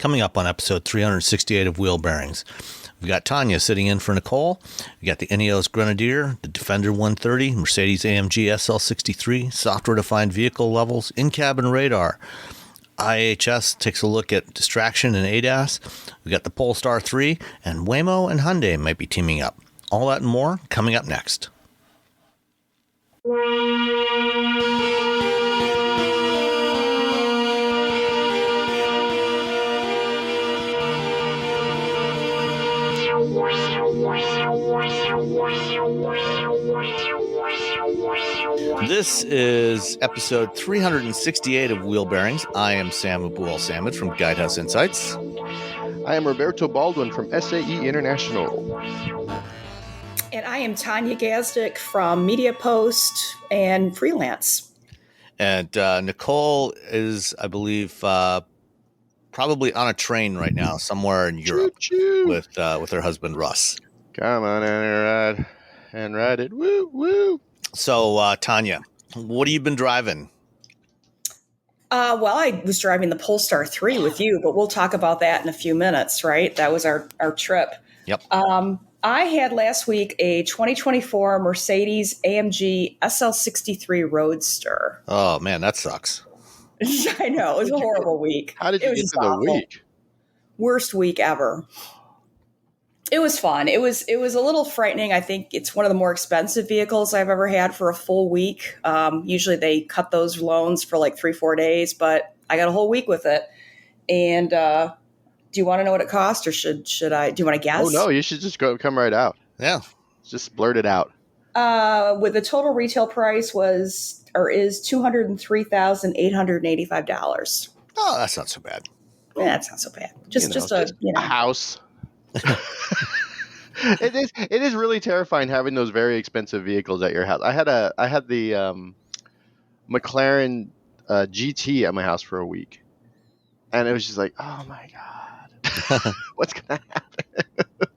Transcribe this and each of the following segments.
Coming up on episode 368 of Wheel Bearings, we've got Tanya sitting in for Nicole. We got the Ineos Grenadier, the Defender 130, Mercedes-AMG SL63, software-defined vehicle levels, in-cabin radar. IIHS takes a look at distraction and ADAS. We got the Polestar 3, and Waymo and Hyundai might be teaming up. All that and more coming up next. This is episode 368 of Wheel Bearings. I am Sam Abu-Al-Samad from Guidehouse Insights. I am Roberto Baldwin from SAE International. And I am Tanya Gazdik from Media Post and Freelance. And Nicole is, I believe, probably on a train right now somewhere in Europe with her husband Russ. Come on and ride it. Woo, woo. So, Tanya, what have you been driving? Well, I was driving the Polestar 3 with you, but we'll talk about that in a few minutes, right? That was our trip. Yep. I had last week a 2024 Mercedes-AMG SL63 Roadster. Oh, man, that sucks. I know. It was a horrible week. How did you get to the week? Worst week ever. It was fun. It was a little frightening. I think it's one of the more expensive vehicles I've ever had for a full week. Usually they cut those loans for like 3-4 days, but I got a whole week with it. And do you want to know what it cost, or should I? Do you want to guess? Oh no, you should just come right out. Yeah, just blurt it out. With the total retail price is $203,885. Oh, that's not so bad. Yeah, that's not so bad. Just a house. It is really terrifying having those very expensive vehicles at your house. I had the McLaren GT at my house for a week, and it was just like, oh my god, what's gonna happen?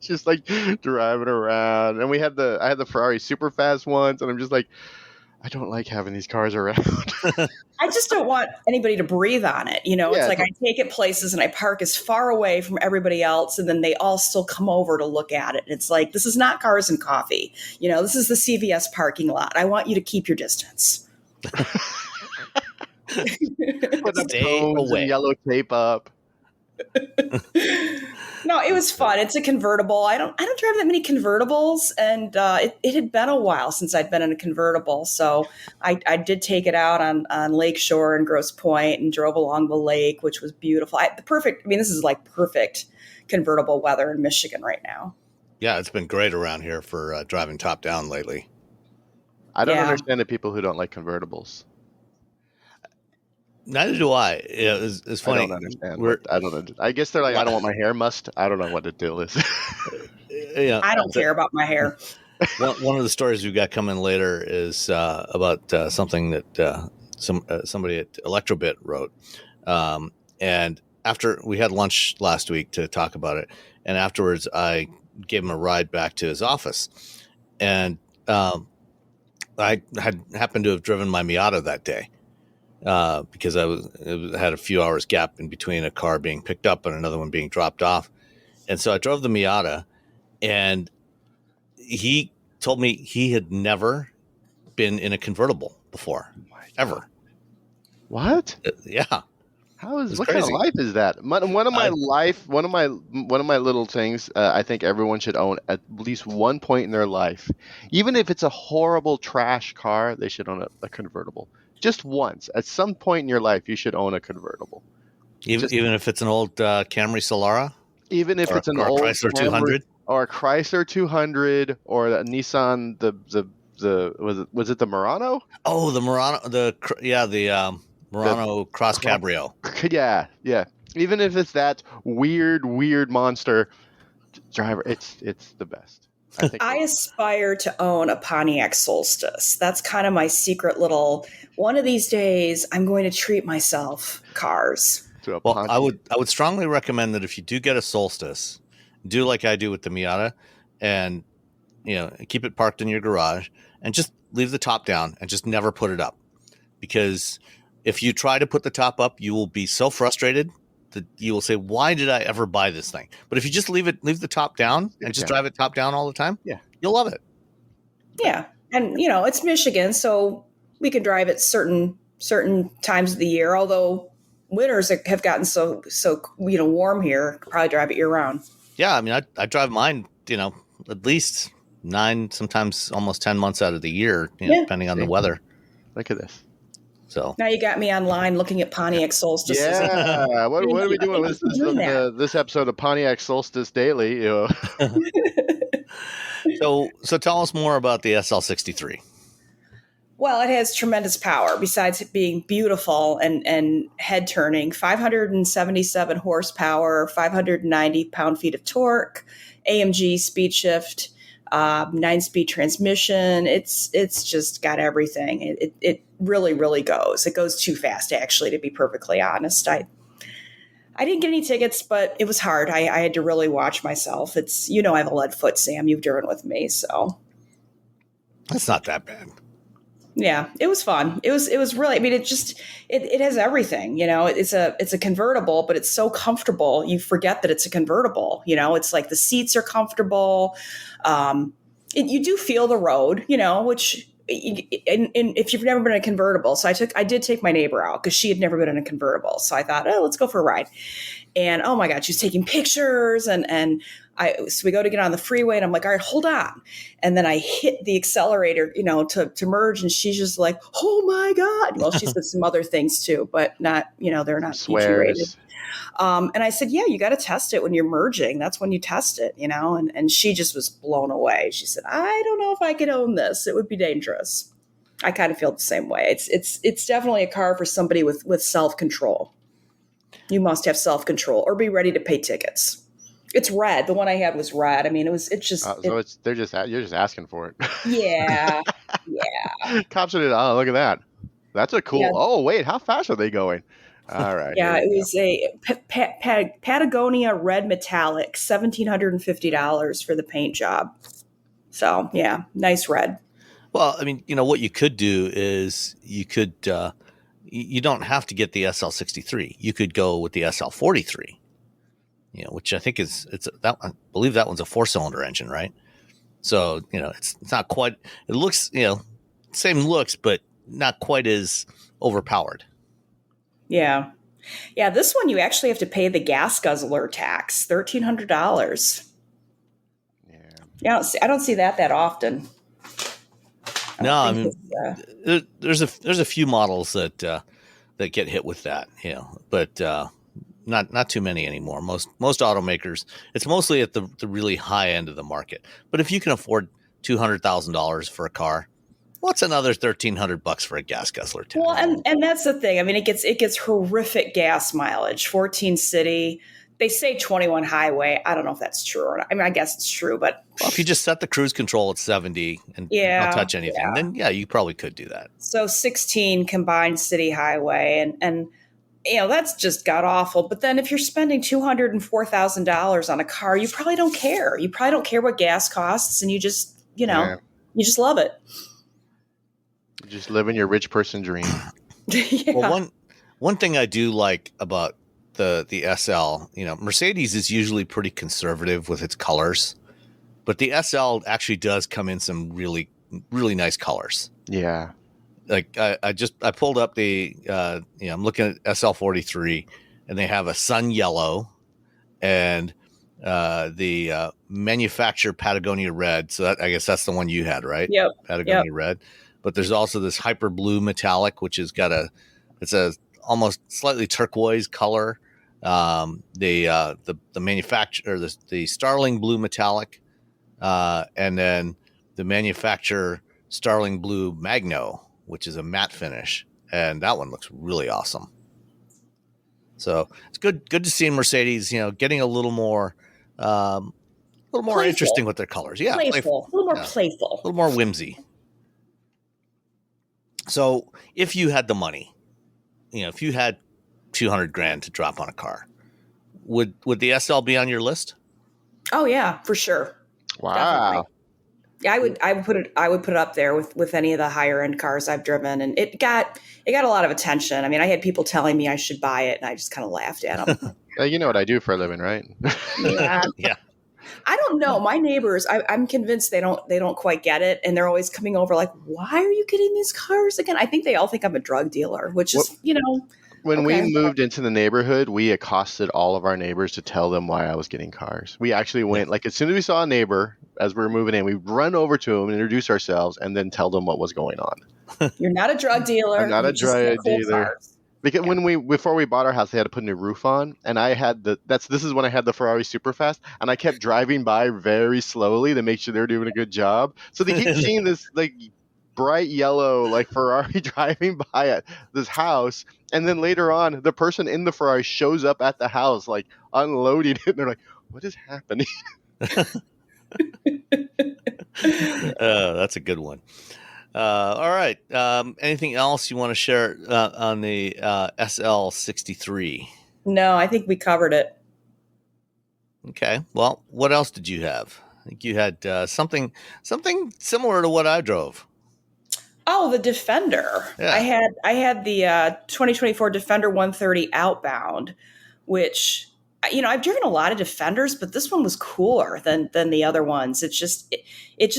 Just like driving around, and I had the Ferrari super fast ones, and I'm just like, I don't like having these cars around. I just don't want anybody to breathe on it. It's like I take it places and I park as far away from everybody else, and then they all still come over to look at it. It's like, this is not Cars and Coffee. This is the CVS parking lot. I want you to keep your distance. Put Stay away. Yellow tape up. No, it was fun. It's a convertible. I don't drive that many convertibles, and it had been a while since I'd been in a convertible. So I did take it out on Lakeshore and Grosse Pointe and drove along the lake, which was beautiful. This is like perfect convertible weather in Michigan right now. Yeah, it's been great around here for driving top down lately. I don't understand the people who don't like convertibles. Neither do I. It's funny. I don't understand. I guess they're like, I don't want my hair mussed. I don't know what the deal is. I don't care about my hair. One of the stories we've got coming later is about something that somebody at Elektrobit wrote. And after we had lunch last week to talk about it, and afterwards I gave him a ride back to his office. And I had happened to have driven my Miata that day. Because had a few hours gap in between a car being picked up and another one being dropped off. And so I drove the Miata, and he told me he had never been in a convertible before, ever. What? Yeah. What kind of life is that? One of my little things, I think everyone should own at least one point in their life. Even if it's a horrible trash car, they should own a convertible. Just once, at some point in your life, you should own a convertible. Even if it's an old Camry Solara? Even if it's an old Chrysler 200? Or a Chrysler 200, or a Nissan, was it the Murano? Oh, the Murano, the Murano Cross Cabrio. Yeah. Even if it's that weird monster driver, it's the best. I aspire to own a Pontiac Solstice. That's kind of my secret little, one of these days I'm going to treat myself cars. Well, I would strongly recommend that if you do get a Solstice, do like I do with the Miata, and keep it parked in your garage and just leave the top down and just never put it up. Because if you try to put the top up, you will be so frustrated that you will say, why did I ever buy this thing? But if you just leave the top down and just drive it top down all the time, you'll love it. Yeah. And, it's Michigan, so we can drive it certain times of the year, although winters have gotten so warm here, could probably drive it year round. Yeah, I mean, I drive mine, at least 9, sometimes almost 10 months out of the year, depending on the weather. Look at this. So now you got me online looking at Pontiac Solstice. Yeah, what are we doing with this episode of Pontiac Solstice Daily? So tell us more about the SL63. Well, it has tremendous power. Besides it being beautiful and head turning, 577 horsepower, 590 pound-feet of torque, AMG speed shift, 9-speed transmission. It's just got everything. It really, really goes. It goes too fast, actually, to be perfectly honest. I didn't get any tickets, but it was hard. I had to really watch myself. I have a lead foot, Sam. You've driven with me, so that's not that bad. Yeah, it was fun. It was really, I mean, it has everything, it's a convertible, but it's so comfortable. You forget that it's a convertible, it's like the seats are comfortable. You do feel the road, which if you've never been in a convertible. So I did take my neighbor out because she had never been in a convertible. So I thought, let's go for a ride. And oh my God, she's taking pictures so we go to get on the freeway and I'm like, all right, hold on. And then I hit the accelerator, to merge. And she's just like, oh my God. Well, she's with some other things too, but not, they're not PG rated. And I said, yeah, you got to test it when you're merging. That's when you test it, and she just was blown away. She said, I don't know if I could own this. It would be dangerous. I kind of feel the same way. It's definitely a car for somebody with self-control. You must have self-control or be ready to pay tickets. It's red. The one I had was red. I mean, you're just asking for it. Yeah. Cops are, look at that. That's a cool. Yeah. Oh wait, how fast are they going? All right. Yeah, it was a Patagonia red metallic, $1,750 for the paint job. So yeah, nice red. Well, I mean, what you could do is you could you don't have to get the SL63. You could go with the SL43. Which I think I believe that one's a 4-cylinder engine, right? So, it's not quite, it looks, same looks, but not quite as overpowered. Yeah. Yeah. This one, you actually have to pay the gas guzzler tax, $1,300. Yeah. I don't see that often. No, I mean, there's a few models that get hit with that, but, not too many anymore. Most automakers, it's mostly at the really high end of the market. But if you can afford $200,000 for a car, what's another $1,300 for a gas guzzler tank? Well, and that's the thing. I mean, it gets horrific gas mileage. 14 city. They say 21 highway. I don't know if that's true or not. I mean, I guess it's true, but if you just set the cruise control at 70 and don't touch anything, then you probably could do that. So 16 combined city highway and that's just god awful. But then if you're spending $204,000 on a car, you probably don't care. You probably don't care what gas costs, and you just, you just love it. You're just living your rich person dream. Yeah. Well, one thing I do like about the SL, Mercedes is usually pretty conservative with its colors, but the SL actually does come in some really, really nice colors. Yeah. Like I pulled up I'm looking at SL43 and they have a sun yellow and the manufacturer Patagonia red. So I guess that's the one you had, right? Yep. Patagonia red. But there's also this hyper blue metallic, which has got it's a almost slightly turquoise color. The manufacturer, the Starling blue metallic, and then the manufacturer Starling blue Magno, which is a matte finish, and that one looks really awesome. So it's good to see Mercedes, getting a little more playful. Interesting with their colors. Yeah, playful. A little more playful, a little more whimsy. So if you had the money, if you had $200,000 to drop on a car, would the SL be on your list? Oh yeah, for sure. Wow. Yeah, I would put it up there with any of the higher end cars I've driven, and it got a lot of attention. I mean, I had people telling me I should buy it, and I just kind of laughed at them. You know what I do for a living, right? Yeah, Yeah. I don't know. My neighbors, I'm convinced they don't quite get it, and they're always coming over like, "Why are you getting these cars again?" I think they all think I'm a drug dealer, which is When we okay. moved into the neighborhood, we accosted all of our neighbors to tell them why I was getting cars. We actually went, like, as soon as we saw a neighbor, as we were moving in, we'd run over to them and introduce ourselves and then tell them what was going on. You're not a drug dealer. I'm not You a just get drug cool dealer. cars. Because Yeah. before we bought our house, they had to put a new roof on, and I had this is when I had the Ferrari Superfast, and I kept driving by very slowly to make sure they were doing a good job. So they keep seeing this like bright yellow like Ferrari driving by at this house, and then later on, the person in the Ferrari shows up at the house like unloading it, and they're like, "What is happening?" That's a good one. All right. Anything else you want to share on the SL63? No, I think we covered it. Okay. Well, what else did you have? I think you had something similar to what I drove. Oh, the Defender. Yeah. I had the 2024 Defender 130 Outbound, which I've driven a lot of Defenders, but this one was cooler than the other ones. It just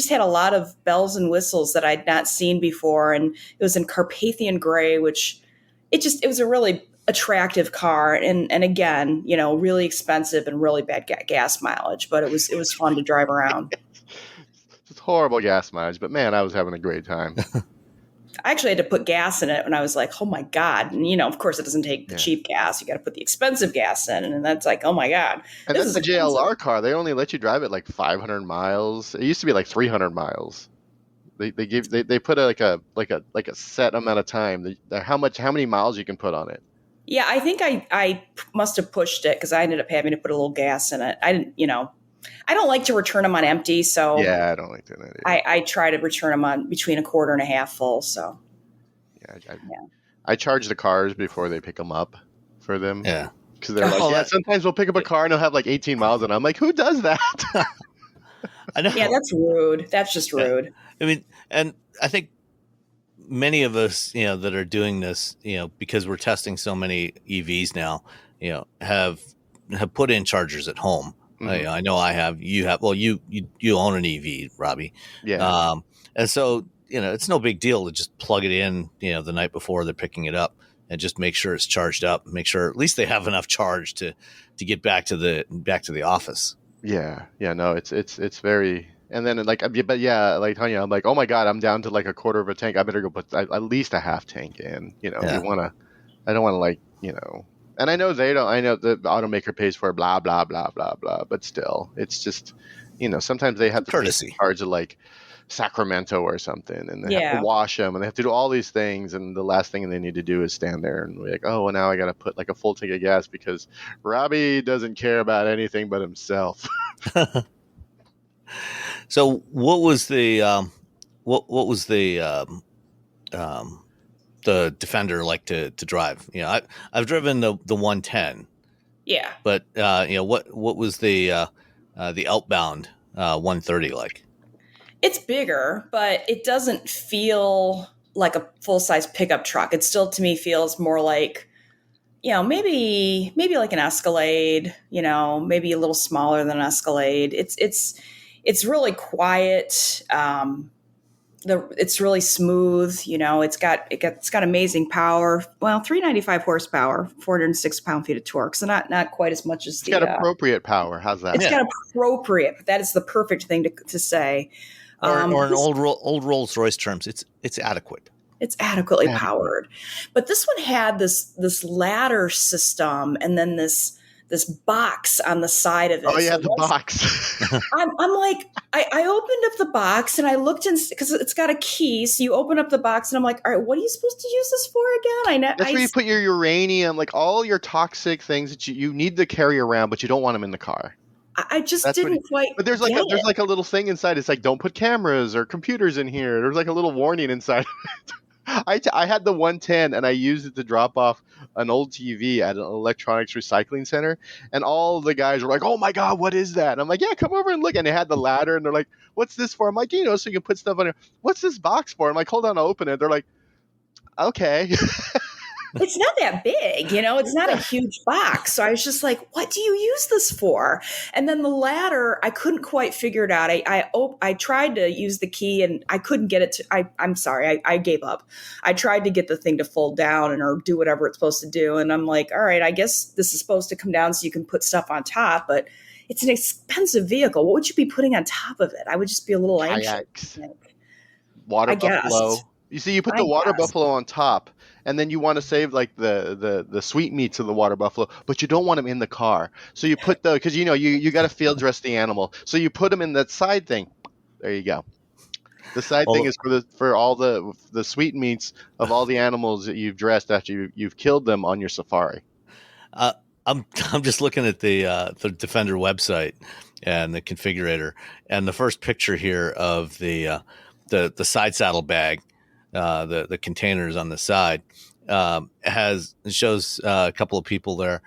had a lot of bells and whistles that I'd not seen before, and it was in Carpathian gray, which it was a really attractive car, and again, really expensive and really bad gas mileage, but it was fun to drive around. It's horrible gas mileage, but man, I was having a great time. I actually had to put gas in it when I was like, oh my God. And, of course, it doesn't take the cheap gas. You got to put the expensive gas in. And that's like, oh my God. And that's the JLR car. They only let you drive it like 500 miles. It used to be like 300 miles. They put a set amount of time. How many miles you can put on it. Yeah, I think I must have pushed it because I ended up having to put a little gas in it. I didn't, I don't like to return them on empty, so yeah, I don't like doing that either. I try to return them on between a quarter and a half full. So I charge the cars before they pick them up for them. Yeah, because they're like, sometimes we'll pick up a car and it'll have like 18 miles, and I'm like, who does that? I know. Yeah, that's rude. That's just rude. I mean, and I think many of us, that are doing this, because we're testing so many EVs now, have put in chargers at home. Mm-hmm. I know I have. You have. Well, you own an EV, Robbie. Yeah. And so it's no big deal to just plug it in, the night before they're picking it up, and just make sure it's charged up. Make sure at least they have enough charge to get back to the office. Yeah. No, it's very. And then like Tanya, I'm like, oh my God, I'm down to like a quarter of a tank. I better go put at least a half tank in. I don't want to And I know I know the automaker pays for it, blah, blah, blah, blah, blah. But still, it's just, sometimes they have to take charge of like Sacramento or something, and they have to wash them, and they have to do all these things. And the last thing they need to do is stand there and be like, oh, well, now I got to put like a full tank of gas because Robbie doesn't care about anything but himself. So what was the the Defender like to drive? I've driven the 110. Yeah. But what was the Outbound 130 like? It's bigger, but it doesn't feel like a full-size pickup truck. It still to me feels more like maybe like an Escalade, maybe a little smaller than an Escalade. It's really quiet. It's really smooth. It's got amazing power. Well, 395 horsepower, 406 pound-feet of torque. So not quite as much as it's got appropriate power. How's that? It's got appropriate. That is the perfect thing to say. Or in old Rolls-Royce terms, it's adequate. It's adequately powered. But this one had this ladder system, and then this box on the side of it. Oh yeah, the box. I'm like, I opened up the box and I looked because it's got a key. So you open up the box and I'm like, all right, what are you supposed to use this for again? That's where you put your uranium, like all your toxic things that you need to carry around, but you don't want them in the car. I just didn't quite. But there's like a little thing inside. It's like, don't put cameras or computers in here. There's like a little warning inside. I had the 110 and I used it to drop off an old TV at an electronics recycling center, and all the guys were like, "Oh my god, what is that?" And I'm like, "Yeah, come over and look." And they had the ladder, and they're like, "What's this for?" I'm like, "You know, so you can put stuff on here." "What's this box for?" I'm like, "Hold on, I'll open it." They're like, "Okay." It's not that big, it's not a huge box. So I was just like, what do you use this for? And then the ladder, I couldn't quite figure it out. I tried to use the key and I couldn't get it to, I'm sorry, I gave up. I tried to get the thing to fold down or do whatever it's supposed to do. And I'm like, all right, I guess this is supposed to come down so you can put stuff on top, but it's an expensive vehicle. What would you be putting on top of it? I would just be a little anxious. Water I guess. buffalo. You see, you put the water buffalo on top, and then you want to save like the sweetmeats of the water buffalo, but you don't want them in the car. So you put because you got to field dress the animal, so you put them in that side thing. There you go. The side thing is for all the sweetmeats of all the animals that you've dressed after you've killed them on your safari. I'm just looking at the Defender website and the configurator, and the first picture here of the side saddle bag. The containers on the side shows a couple of people there,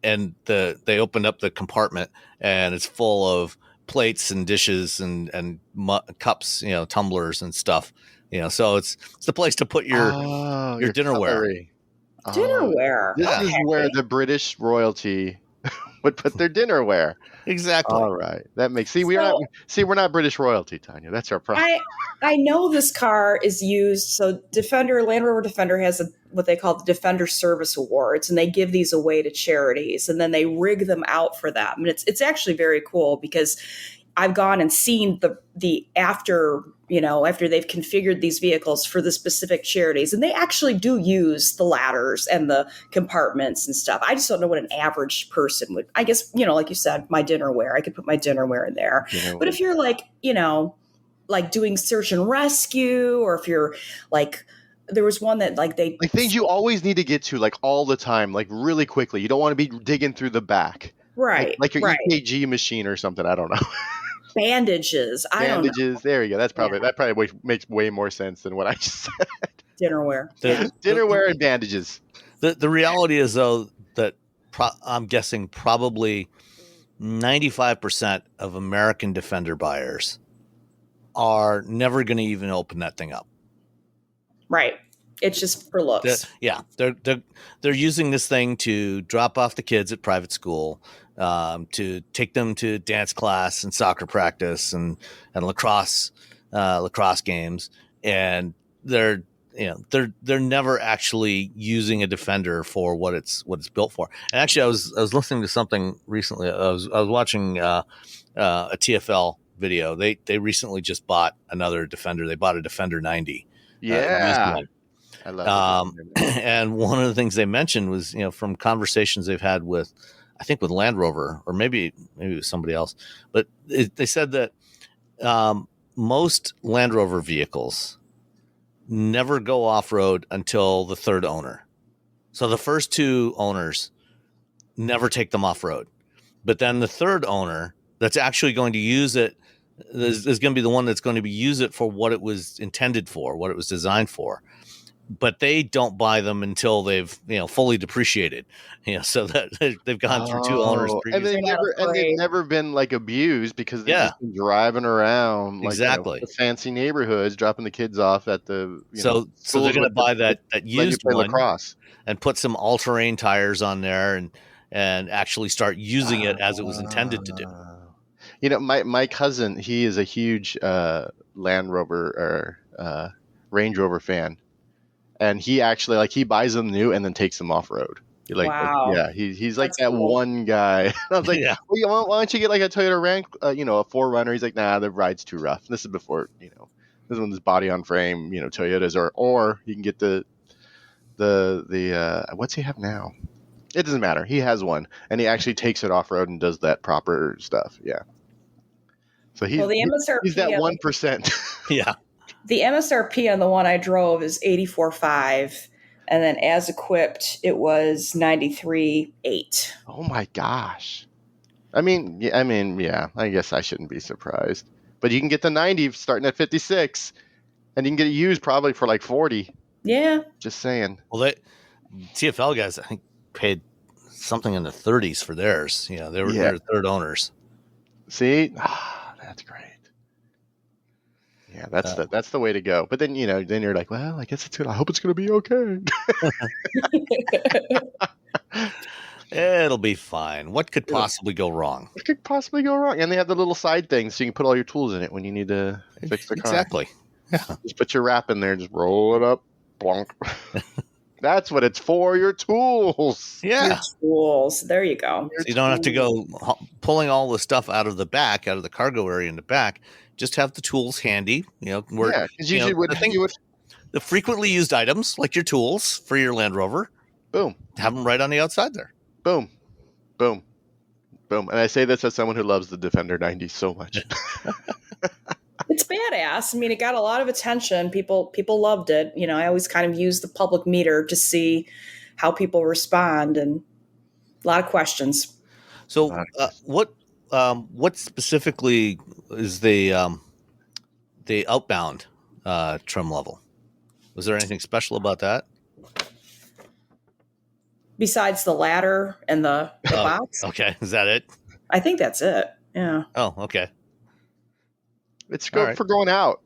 and they opened up the compartment and it's full of plates and dishes and cups, tumblers and stuff, so it's the place to put your dinnerware. Dinnerware. This is where the British royalty would put their dinnerware. Exactly. All right, that makes we're not British royalty, Tanya. That's our problem. I know this car is used. So Land Rover Defender has what they call the Defender Service Awards, and they give these away to charities, and then they rig them out for them. And it's actually very cool because I've gone and seen the after they've configured these vehicles for the specific charities, and they actually do use the ladders and the compartments and stuff. I just don't know what an average person would. I guess, like you said, my dinnerware, I could put my dinnerware in there. But if you're like doing search and rescue, or if you're like, there was one that like things you always need to get to like all the time, like really quickly. You don't want to be digging through the back. Right. Like your EKG machine or something. I don't know. Bandages. I don't know. There you go. That probably makes way more sense than what I just said. Dinnerware. Dinnerware and bandages. The reality is, though, that I'm guessing probably 95% of American Defender buyers are never going to even open that thing up. Right. It's just for looks. They're using this thing to drop off the kids at private school, to take them to dance class and soccer practice and lacrosse games, and they're never actually using a Defender for what it's built for. And actually, I was listening to something recently. I was watching a TFL video. They recently just bought another Defender. They bought a Defender 90. Yeah. I love it. And one of the things they mentioned was, from conversations they've had with, I think with Land Rover, or maybe it was somebody else, but they said that most Land Rover vehicles never go off-road until the third owner. So the first two owners never take them off-road. But then the third owner that's actually going to use it is going to be the one that's going to use it for what it was intended for, what it was designed for. But they don't buy them until they've fully depreciated, so that they've gone through two owners previously. And they've never been like abused because they've just been driving around like exactly the fancy neighborhoods, dropping the kids off at the so they're going to buy that used one lacrosse and put some all-terrain tires on there and actually start using it as it was intended to do. My cousin, he is a huge Land Rover or Range Rover fan. And he actually he buys them new and then takes them off road. Wow. He's like that cool. One guy. And I was like, well, why don't you get like a Toyota Rank, a 4Runner? He's like, nah, the ride's too rough. And this is before, this is when this body on frame, Toyotas, or you can get the what's he have now? It doesn't matter. He has one, and he actually takes it off road and does that proper stuff. Yeah. So he's that 1%. Yeah. The MSRP on the one I drove is $84,500, and then as equipped, it was $93,800. Oh my gosh! I mean, I guess I shouldn't be surprised. But you can get the 90 starting at 56, and you can get it used probably for like 40. Yeah. Just saying. Well, TFL guys, I think, paid something in the 30s for theirs. They're third owners. See, that's great. Yeah, that's the way to go. But then then you're like, well, I guess I hope it's gonna be okay. It'll be fine. What could possibly go wrong? What could possibly go wrong? And they have the little side things, so you can put all your tools in it when you need to fix the car. Exactly. Yeah. Just put your wrap in there, just roll it up, blonk. That's what it's for. Your tools. Yeah. Your tools. There you go. So you don't have to go pulling all the stuff out of the cargo area in the back. Just have the tools handy. Because usually the frequently used items, like your tools for your Land Rover, boom, have them right on the outside there. Boom, boom, boom. And I say this as someone who loves the Defender 90 so much. It's badass. I mean, it got a lot of attention. People loved it. I always kind of use the public meter to see how people respond, and a lot of questions. So, what specifically is the outbound trim level? Was there anything special about that? Besides the ladder and the box? Okay. Is that it? I think that's it. Yeah. Oh, okay. It's good for going out.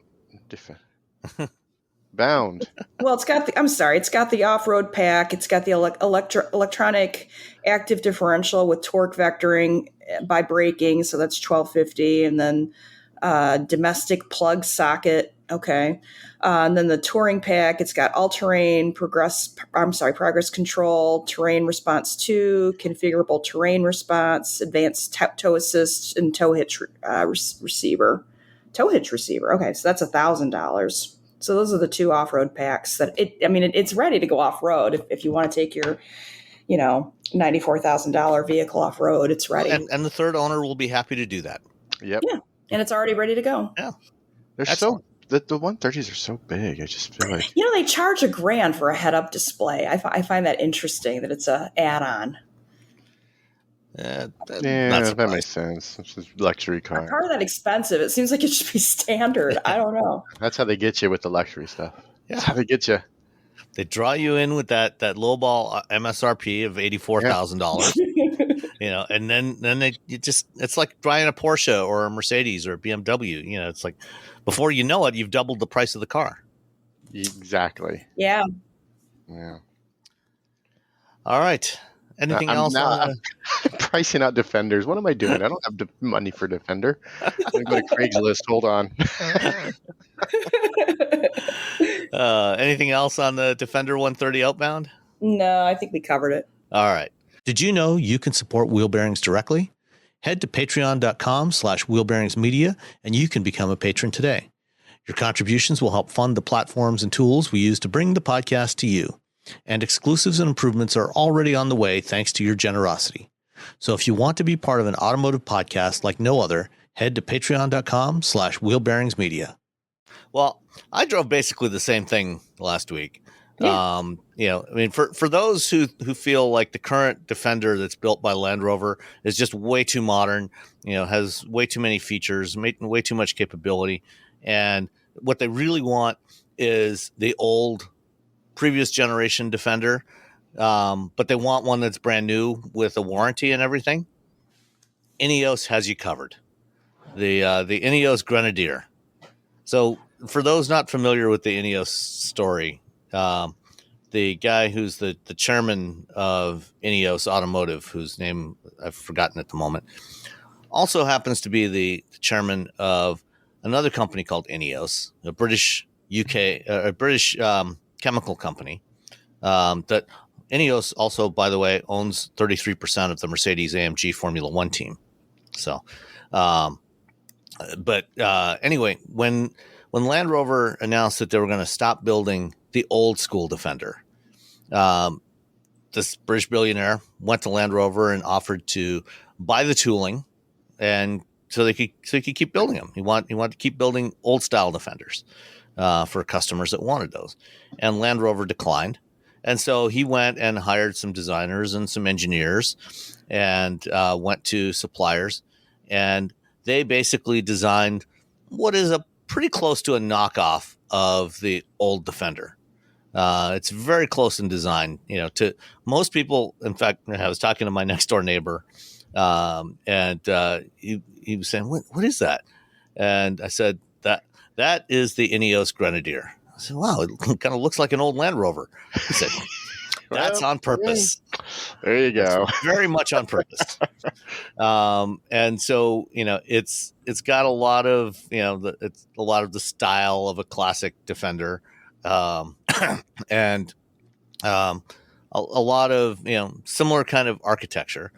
Bound. Well, it's got the off-road pack. It's got the electronic active differential with torque vectoring by braking. So that's 1250. And then domestic plug socket. Okay. And then the touring pack, it's got all-terrain progress control, terrain response 2, configurable terrain response, advanced tow assist, and tow hitch receiver. Tow hitch receiver. Okay, so that's $1,000. So those are the two off-road packs that it's ready to go off-road. If you want to take your, $94,000 vehicle off-road, it's ready. And the third owner will be happy to do that. Yep. Yeah, and it's already ready to go. Yeah. The 130s are so big. I just feel like they charge $1,000 for a head-up display. I find that interesting that it's a add-on. That makes sense. It's a luxury car. A car that expensive, it seems like it should be standard. I don't know. That's how they get you with the luxury stuff. Yeah. That's how they get you. They draw you in with that lowball MSRP of $84,000. And then it's like buying a Porsche or a Mercedes or a BMW. It's like before you know it, you've doubled the price of the car. Exactly. Yeah. Yeah. All right. Anything else? I'm pricing out Defenders. What am I doing? I don't have money for Defender. I'm going to go to Craigslist. Hold on. Anything else on the Defender 130 outbound? No, I think we covered it. All right. Did you know you can support Wheel Bearings directly? Head to patreon.com/wheelbearingsmedia and you can become a patron today. Your contributions will help fund the platforms and tools we use to bring the podcast to you. And exclusives and improvements are already on the way thanks to your generosity. So if you want to be part of an automotive podcast like no other, head to patreon.com/wheelbearingsmedia. Well, I drove basically the same thing last week. Yeah. For those who feel like the current Defender that's built by Land Rover is just way too modern, has way too many features, way too much capability. And what they really want is the old previous generation Defender, but they want one that's brand new with a warranty and everything. Ineos has you covered. The Ineos Grenadier. So for those not familiar with the Ineos story, the guy who's the chairman of Ineos Automotive, whose name I've forgotten at the moment, also happens to be the chairman of another company called Ineos, a British chemical company. That Ineos also, by the way, owns 33% of the Mercedes-AMG Formula One team. So, anyway, when Land Rover announced that they were going to stop building the old school Defender, this British billionaire went to Land Rover and offered to buy the tooling, and so he could keep building them. He wanted to keep building old style Defenders for customers that wanted those, and Land Rover declined. And so he went and hired some designers and some engineers, and went to suppliers, and they basically designed what is a pretty close to a knockoff of the old Defender. It's very close in design, to most people. In fact, I was talking to my next door neighbor, and he was saying, what is that? And I said, that is the Ineos Grenadier. I said, wow, it kind of looks like an old Land Rover. He said, that's on purpose. There you go. That's very much on purpose. And so, it's got a lot of, it's a lot of the style of a classic Defender. And a lot of, similar kind of architecture,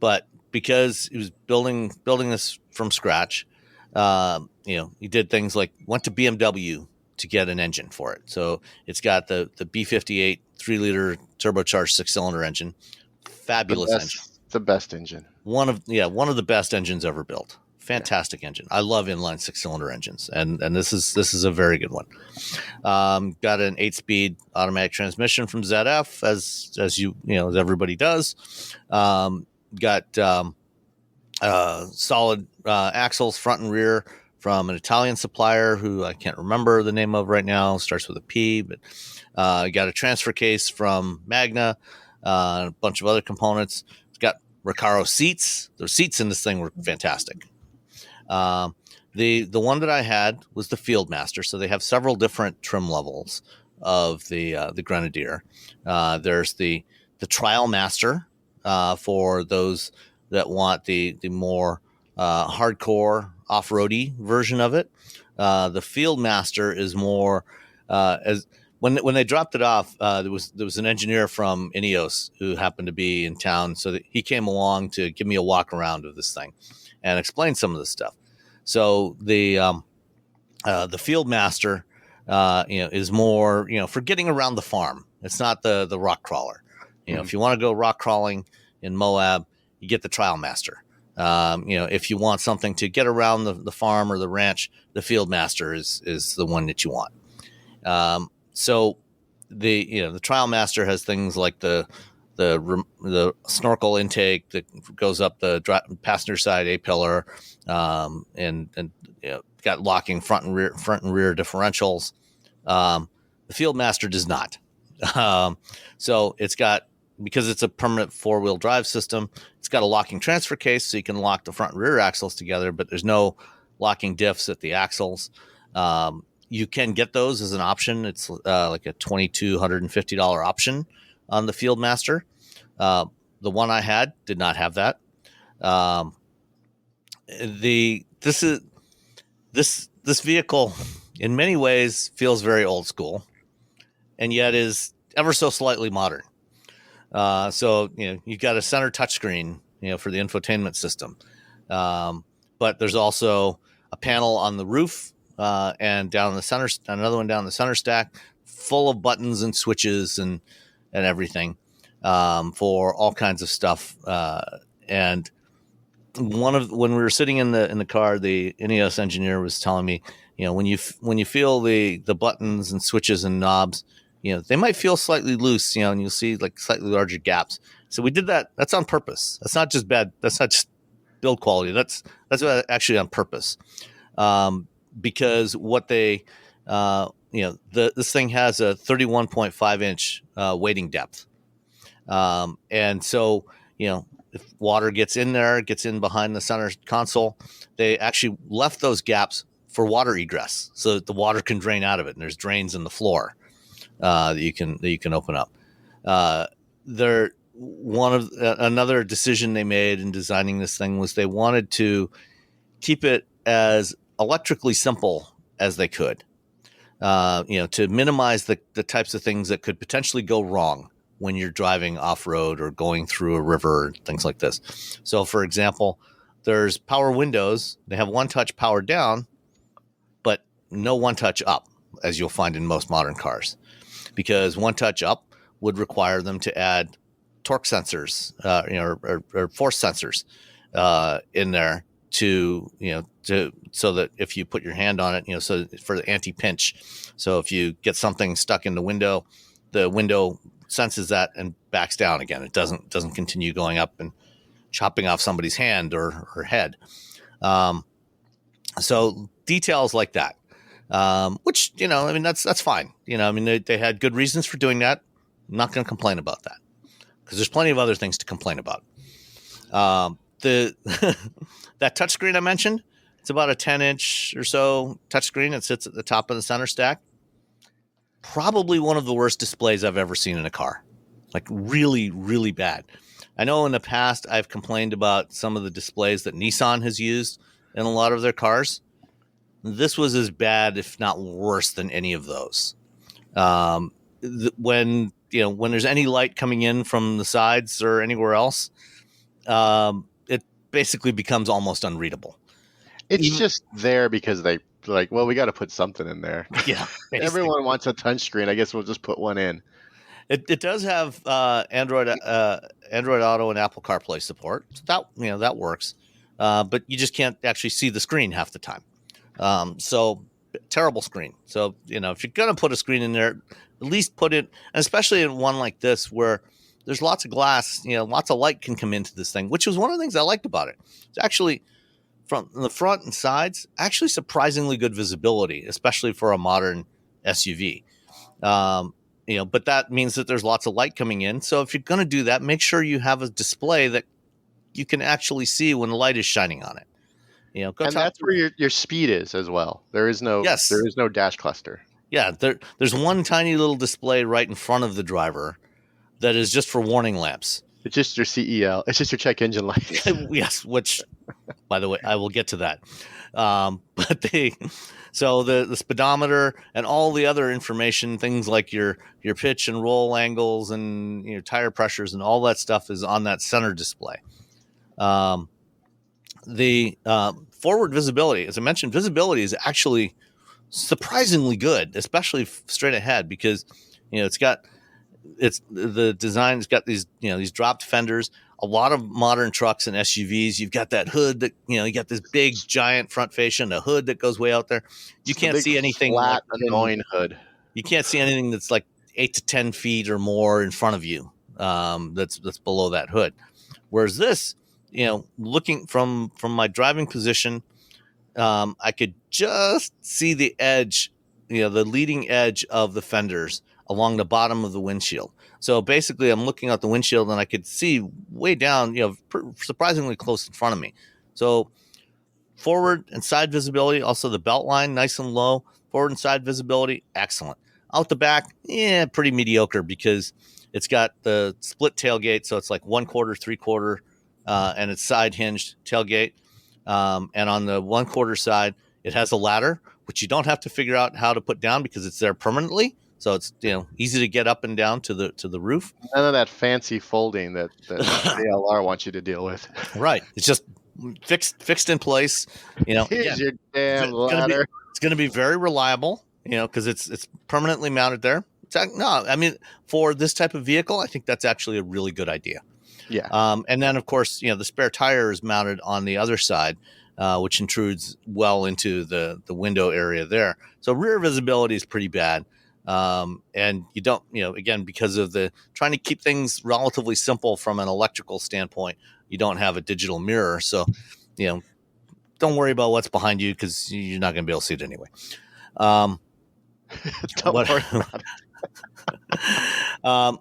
but because he was building this from scratch, he did things like went to BMW to get an engine for it. So it's got the B58 3-liter turbocharged 6-cylinder engine. Fabulous engine. The best engine. One of the best engines ever built. Fantastic engine. I love inline 6-cylinder engines, and this is a very good one. Got an 8-speed automatic transmission from ZF, as as everybody does. Got solid axles front and rear from an Italian supplier who I can't remember the name of right now. Starts with a P, but got a transfer case from Magna, a bunch of other components. It's got Recaro seats. The seats in this thing were fantastic. The one that I had was the Fieldmaster. So they have several different trim levels of the Grenadier. There's the Trial Master for those that want the more hardcore off-roady version of it. The Fieldmaster is more when they dropped it off. There was an engineer from Ineos who happened to be in town, so that he came along to give me a walk around of this thing and explain some of this stuff. So the Fieldmaster, is more, for getting around the farm. It's not the rock crawler. If you want to go rock crawling in Moab, you get the Trial Master. If you want something to get around the farm or the ranch, the Fieldmaster is the one that you want. So the Trial Master has things like the snorkel intake that goes up the passenger side A-pillar, and got locking front and rear differentials. The Fieldmaster does not. So it's got, because it's a permanent 4-wheel drive system, it's got a locking transfer case, so you can lock the front and rear axles together, but there's no locking diffs at the axles. You can get those as an option. It's like a $2,250 option on the Fieldmaster. The one I had did not have that. This vehicle in many ways feels very old school, and yet is ever so slightly modern. So you've got a center touchscreen, for the infotainment system, but there's also a panel on the roof, and down in the center, another one down the center stack, full of buttons and switches and everything, for all kinds of stuff. And when we were sitting in the car, the Ineos engineer was telling me, when you feel the buttons and switches and knobs, they might feel slightly loose, and you'll see like slightly larger gaps. So we did that. That's on purpose. That's not just bad. That's not just build quality. That's actually on purpose. Because what they, this thing has a 31.5 inch weighting depth. And so, if water gets in there, gets in behind the center console, they actually left those gaps for water egress so that the water can drain out of it. And there's drains in the floor that you can open up. Another decision they made in designing this thing was they wanted to keep it as electrically simple as they could, to minimize the types of things that could potentially go wrong when you're driving off-road or going through a river, things like this. So, for example, there's power windows. They have one-touch power down, but no one-touch up, as you'll find in most modern cars, because one-touch up would require them to add torque sensors, or force sensors in there to so that if you put your hand on it, so for the anti-pinch. So if you get something stuck in the window senses that and backs down again. It doesn't continue going up and chopping off somebody's hand or head. So details like that. which, I mean, that's fine. I mean, they had good reasons for doing that. I'm not going to complain about that because there's plenty of other things to complain about. The that touchscreen I mentioned, it's about a 10-inch or so touchscreen. It sits at the top of the center stack. Probably one of the worst displays I've ever seen in a car. Like really, really bad. I know in the past I've complained about some of the displays that Nissan has used in a lot of their cars. This was as bad, if not worse, than any of those. When there's any light coming in from the sides or anywhere else, it basically becomes almost unreadable. It's just there because they like, well, we got to put something in there. Yeah, everyone wants a touchscreen. I guess we'll just put one in. It does have Android Auto and Apple CarPlay support. So that works, but you just can't actually see the screen half the time. So terrible screen. So if you're gonna put a screen in there, at least put it, and especially in one like this where there's lots of glass. Lots of light can come into this thing, which was one of the things I liked about it. It's actually from the front and sides, actually surprisingly good visibility, especially for a modern SUV. But that means that there's lots of light coming in. So if you're going to do that, make sure you have a display that you can actually see when the light is shining on it. That's where your speed is as well. There is no dash cluster. Yeah, there's one tiny little display right in front of the driver that is just for warning lamps. It's just your CEL. It's just your check engine light. Yes, which, by the way, I will get to that. So the speedometer and all the other information, things like your pitch and roll angles and tire pressures and all that stuff is on that center display. The forward visibility, as I mentioned, visibility is actually surprisingly good, especially straight ahead, because the design's got these dropped fenders. A lot of modern trucks and SUVs, you've got that hood that you got this big giant front fascia and a hood that goes way out there. You can't see anything flat, annoying hood. You can't see anything that's like 8 to 10 feet or more in front of you. That's below that hood. Whereas this, looking from my driving position, I could just see the edge, the leading edge of the fenders along the bottom of the windshield. So basically, I'm looking out the windshield and I could see way down, surprisingly close in front of me. So forward and side visibility, also the belt line, nice and low. Forward and side visibility, excellent. Out the back, pretty mediocre because it's got the split tailgate. So it's like 1/4, 3/4, and it's side hinged tailgate. And on the 1/4 side, it has a ladder, which you don't have to figure out how to put down because it's there permanently. So it's easy to get up and down to the roof. None of that fancy folding that ALR wants you to deal with. Right. It's just fixed in place. Here's your damn ladder. It's going to be very reliable. Because it's permanently mounted there. For this type of vehicle, I think that's actually a really good idea. Yeah. And then of course, the spare tire is mounted on the other side, which intrudes well into the window area there. So rear visibility is pretty bad. And you don't, again, because of the trying to keep things relatively simple from an electrical standpoint, you don't have a digital mirror. So, don't worry about what's behind you because you're not going to be able to see it anyway. Don't worry about it.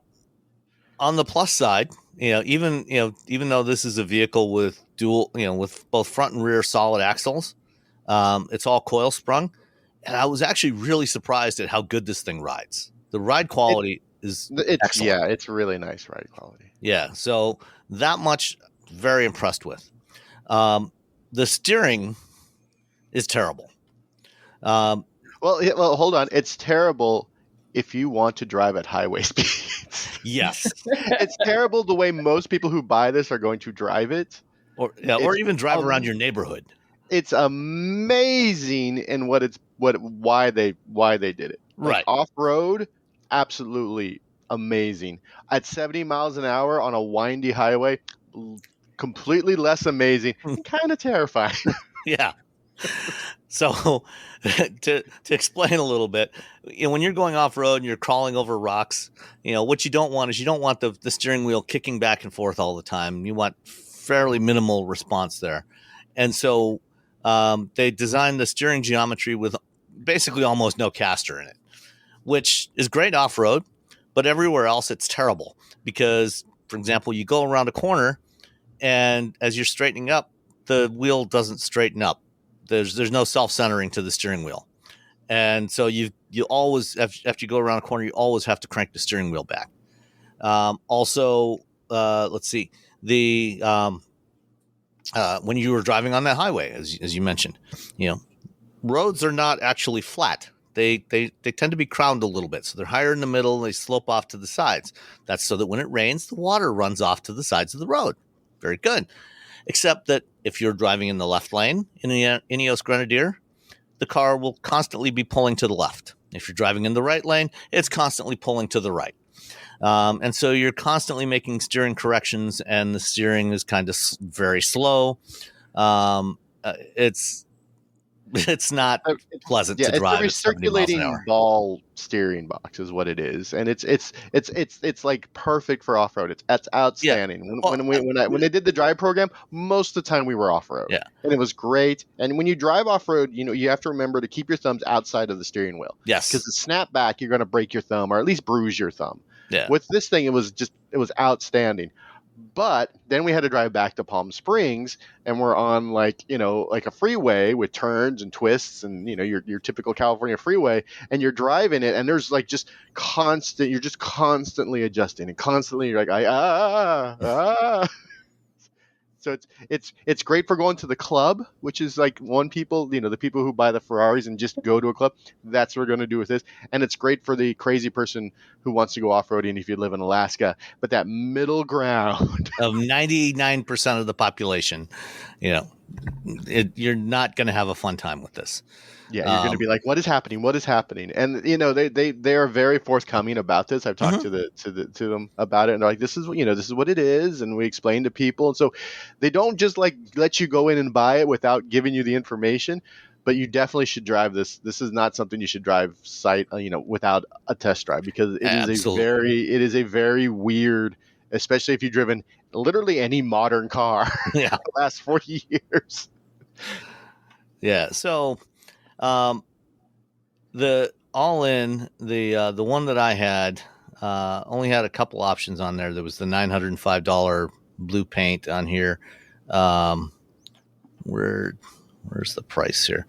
On the plus side, even though this is a vehicle with with both front and rear solid axles, it's all coil sprung. And I was actually really surprised at how good this thing rides. The ride quality is excellent. Yeah, it's really nice ride quality. Yeah, so that much, very impressed with. The steering is terrible. Well, hold on. It's terrible if you want to drive at highway speeds. Yes. It's terrible the way most people who buy this are going to drive it. Or even drive around your neighborhood. It's amazing in why they did it. Right. Off-road, absolutely amazing. At 70 miles an hour on a windy highway, completely less amazing and kind of terrifying. Yeah. So to explain a little bit, when you're going off-road and you're crawling over rocks, what you don't want is the steering wheel kicking back and forth all the time. You want fairly minimal response there. And so they designed the steering geometry with basically almost no caster in it, which is great off-road, but everywhere else it's terrible because, for example, you go around a corner and as you're straightening up, the wheel doesn't straighten up. There's no self-centering to the steering wheel. And so you always, after you go around a corner, you always have to crank the steering wheel back. Also, let's see, when you were driving on that highway, as you mentioned, roads are not actually flat. They tend to be crowned a little bit. So they're higher in the middle. They slope off to the sides. That's so that when it rains, the water runs off to the sides of the road. Very good. Except that if you're driving in the left lane in the Ineos Grenadier, the car will constantly be pulling to the left. If you're driving in the right lane, it's constantly pulling to the right. And so you're constantly making steering corrections, and the steering is kind of very slow. It's not pleasant to drive. It's a recirculating ball steering box is what it is, and it's like perfect for off road. It's outstanding. Yeah. When they did the drive program, most of the time we were off road, and it was great. And when you drive off road, you have to remember to keep your thumbs outside of the steering wheel. Yes, because the snap back, you're going to break your thumb or at least bruise your thumb. Yeah. With this thing, it was outstanding. But then we had to drive back to Palm Springs, and we're on like a freeway with turns and twists, and your typical California freeway, and you're driving it, and there's like you're just constantly adjusting, and constantly you're like So it's great for going to the club, which is like the people who buy the Ferraris and just go to a club. That's what we're going to do with this. And it's great for the crazy person who wants to go off-roading if you live in Alaska. But that middle ground of 99% of the population, you're not going to have a fun time with this. Yeah, you're going to be like, "What is happening? What is happening?" And they are very forthcoming about this. I've talked to them about it, and they're like, "This is what it is," and we explain to people. And so they don't just like let you go in and buy it without giving you the information. But you definitely should drive this. This is not something you should drive without a test drive, because it is a very weird, especially if you've driven literally any modern car in the last 40 years. Yeah. So. The one that I had only had a couple options on there. There was the $905 blue paint on here. Where's the price here?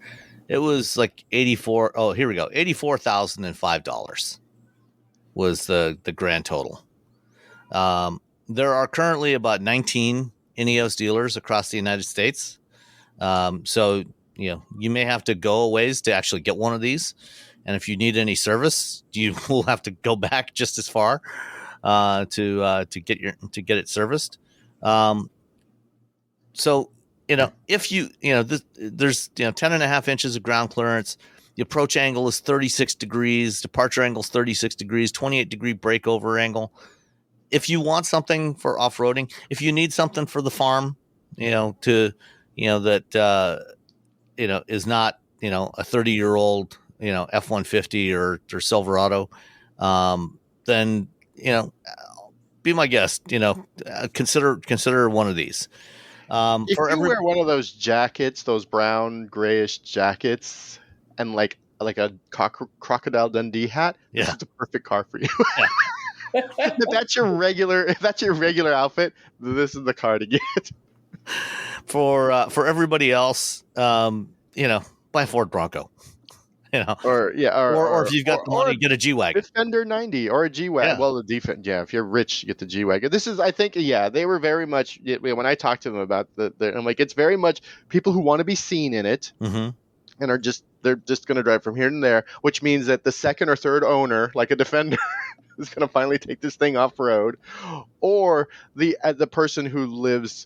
It was like $84. Oh, here we go. $84,005 was the grand total. There are currently about 19 Ineos dealers across the United States. So you may have to go a ways to actually get one of these. And if you need any service, you will have to go back just as far to get it serviced. So, if there's 10 and a half inches of ground clearance, the approach angle is 36 degrees, departure angle is 36 degrees, 28 degree breakover angle. If you want something for off-roading, if you need something for the farm, is not, a 30-year-old, F-150 or Silverado, then, be my guest, consider one of these. If you wear one of those jackets, those brown grayish jackets, and like a Crocodile Dundee hat, this is the perfect car for you. Yeah. If that's your regular outfit, this is the car to get. For everybody else, buy a Ford Bronco, or if you've got the money, get a G-Wagon, Defender 90 or a G-Wagon. Yeah. Well, the defense, if you're rich, you get the G-Wagon. This is, I think, they were very much, when I talked to them about I'm like, it's very much people who want to be seen in it, and they're just going to drive from here and there, which means that the second or third owner, like a Defender, is going to finally take this thing off road, or the person who lives,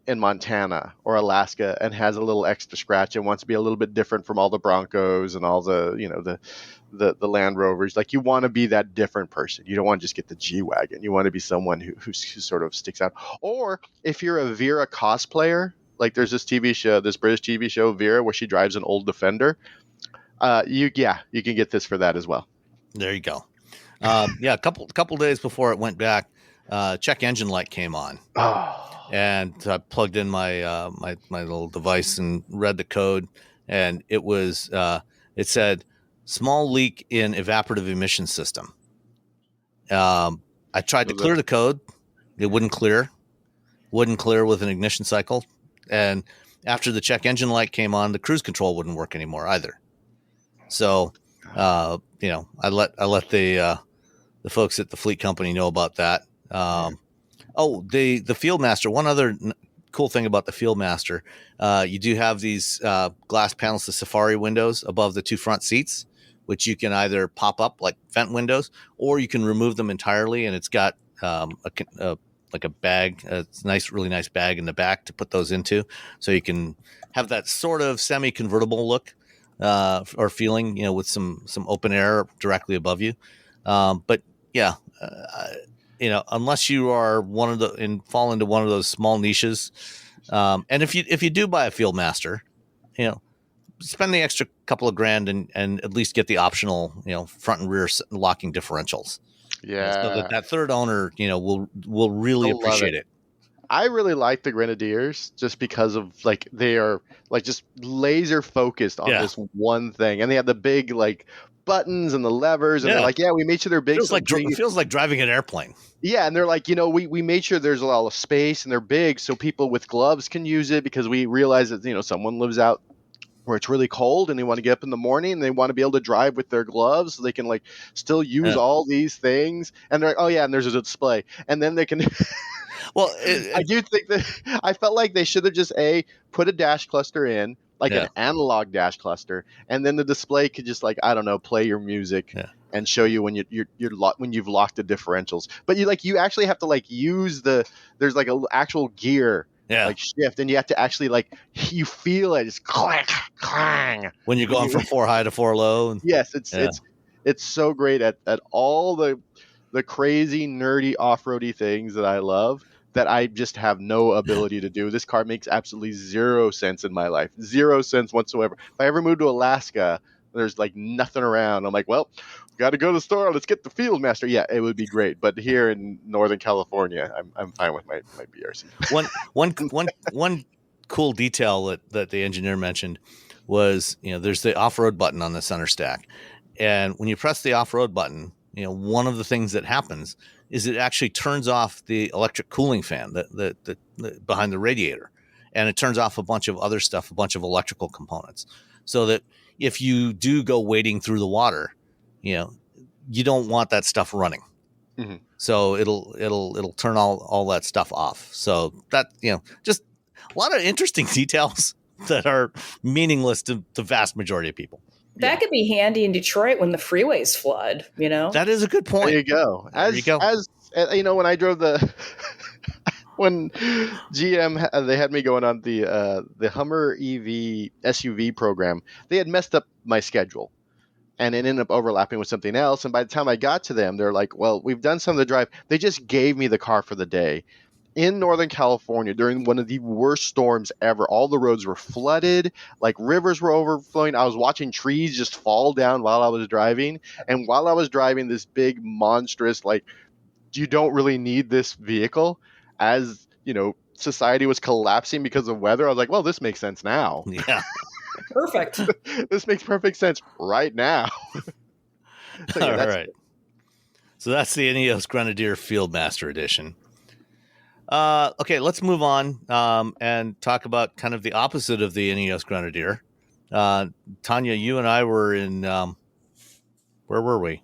in Montana or Alaska and has a little extra scratch and wants to be a little bit different from all the Broncos and all the Land Rovers. Like, you want to be that different person. You don't want to just get the G-Wagon. You want to be someone who sort of sticks out. Or if you're a Vera cosplayer, like there's this British TV show, Vera, where she drives an old Defender. You can get this for that as well. There you go. A couple days before it went back, check engine light came on. Oh. And I plugged in my my little device and read the code, and it was it said small leak in evaporative emission system. I tried to clear the code. It wouldn't clear with an ignition cycle. And after the check engine light came on, the cruise control wouldn't work anymore either. So, I let the folks at the fleet company know about that. The Fieldmaster, one other cool thing about the Fieldmaster, you do have these glass panels, the Safari windows above the two front seats, which you can either pop up like vent windows, or you can remove them entirely. And it's got like a bag, a really nice bag in the back to put those into. So you can have that sort of semi-convertible look or feeling, with some open air directly above you. But yeah, unless you are fall into one of those small niches. And if you do buy a Fieldmaster, spend the extra couple of grand and at least get the optional, front and rear locking differentials. Yeah. So that third owner, will really appreciate it. I really like the Grenadiers just because of they are just laser focused on this one thing, and they have the big buttons and the levers, and they're like, we made sure they're big. It feels like driving an airplane. Yeah, and they're like, we made sure there's a lot of space, and they're big, so people with gloves can use it, because we realize that someone lives out where it's really cold and they want to get up in the morning and they want to be able to drive with their gloves, so they can still use all these things. And they're like, and there's a display, and then they can. Well, I do think that I felt like they should have just put a dash cluster in, an analog dash cluster, and then the display could just play your music and show you when when you've locked the differentials. But you actually have to use there's an actual gear. Shift, and you have to actually you feel it just clang clang when you're going from 4 high to 4 low. Yes, it's so great at all the crazy nerdy off-roady things that I love, that I just have no ability to do. This car makes absolutely zero sense in my life, 0 sense whatsoever. If I ever moved to Alaska, there's nothing around. I'm like, well, got to go to the store. Let's get the Fieldmaster. Yeah, it would be great. But here in Northern California, I'm fine with my BRC. One cool detail that the engineer mentioned was, there's the off-road button on the center stack. And when you press the off-road button, one of the things that happens is it actually turns off the electric cooling fan that behind the radiator. And it turns off a bunch of other stuff, a bunch of electrical components. So that if you do go wading through the water, you don't want that stuff running. Mm-hmm. So it'll turn all that stuff off. So that, just a lot of interesting details that are meaningless to the vast majority of people. That could be handy in Detroit when the freeways flood, That is a good point. There you go. As when I drove when GM, they had me going on the Hummer EV SUV program, they had messed up my schedule. And it ended up overlapping with something else. And by the time I got to them, they're like, well, we've done some of the drive. They just gave me the car for the day. In Northern California, during one of the worst storms ever, all the roads were flooded, rivers were overflowing. I was watching trees just fall down while I was driving. And while I was driving this big, monstrous, you don't really need this vehicle, as, society was collapsing because of weather, I was like, well, this makes sense now. Yeah. Perfect. This makes perfect sense right now. So, all right. So that's the Ineos Grenadier Fieldmaster Edition. Okay, let's move on and talk about kind of the opposite of the Ineos Grenadier. Tanya, you and I were in, where were we?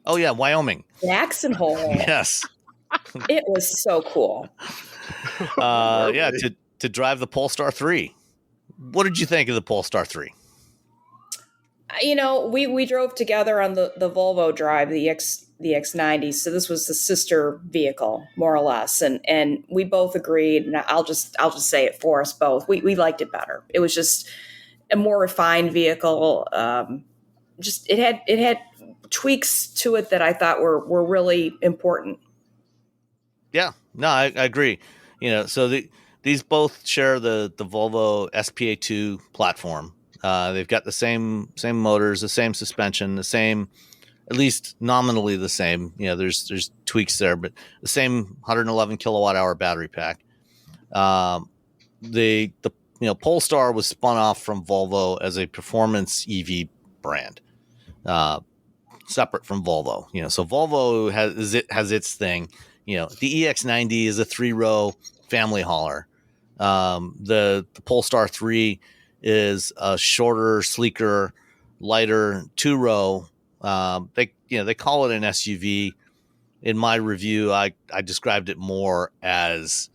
Oh, yeah, Wyoming. Jackson Hole. Yes. It was so cool. To drive the Polestar 3. What did you think of the Polestar 3? We drove together on the Volvo Drive, the X90. So this was the sister vehicle, more or less, and we both agreed. And I'll just say it for us both. We liked it better. It was just a more refined vehicle. It had tweaks to it that I thought were really important. Yeah, no, I agree. So these both share the Volvo SPA2 platform. They've got the same motors, the same suspension, the same, at least nominally the same. There's tweaks there, but the same 111 kilowatt hour battery pack. The Polestar was spun off from Volvo as a performance EV brand, separate from Volvo. So Volvo has its thing. The EX90 is a 3-row family hauler. The Polestar 3 is a shorter, sleeker, lighter 2-row. They call it an SUV. In my review, I described it more as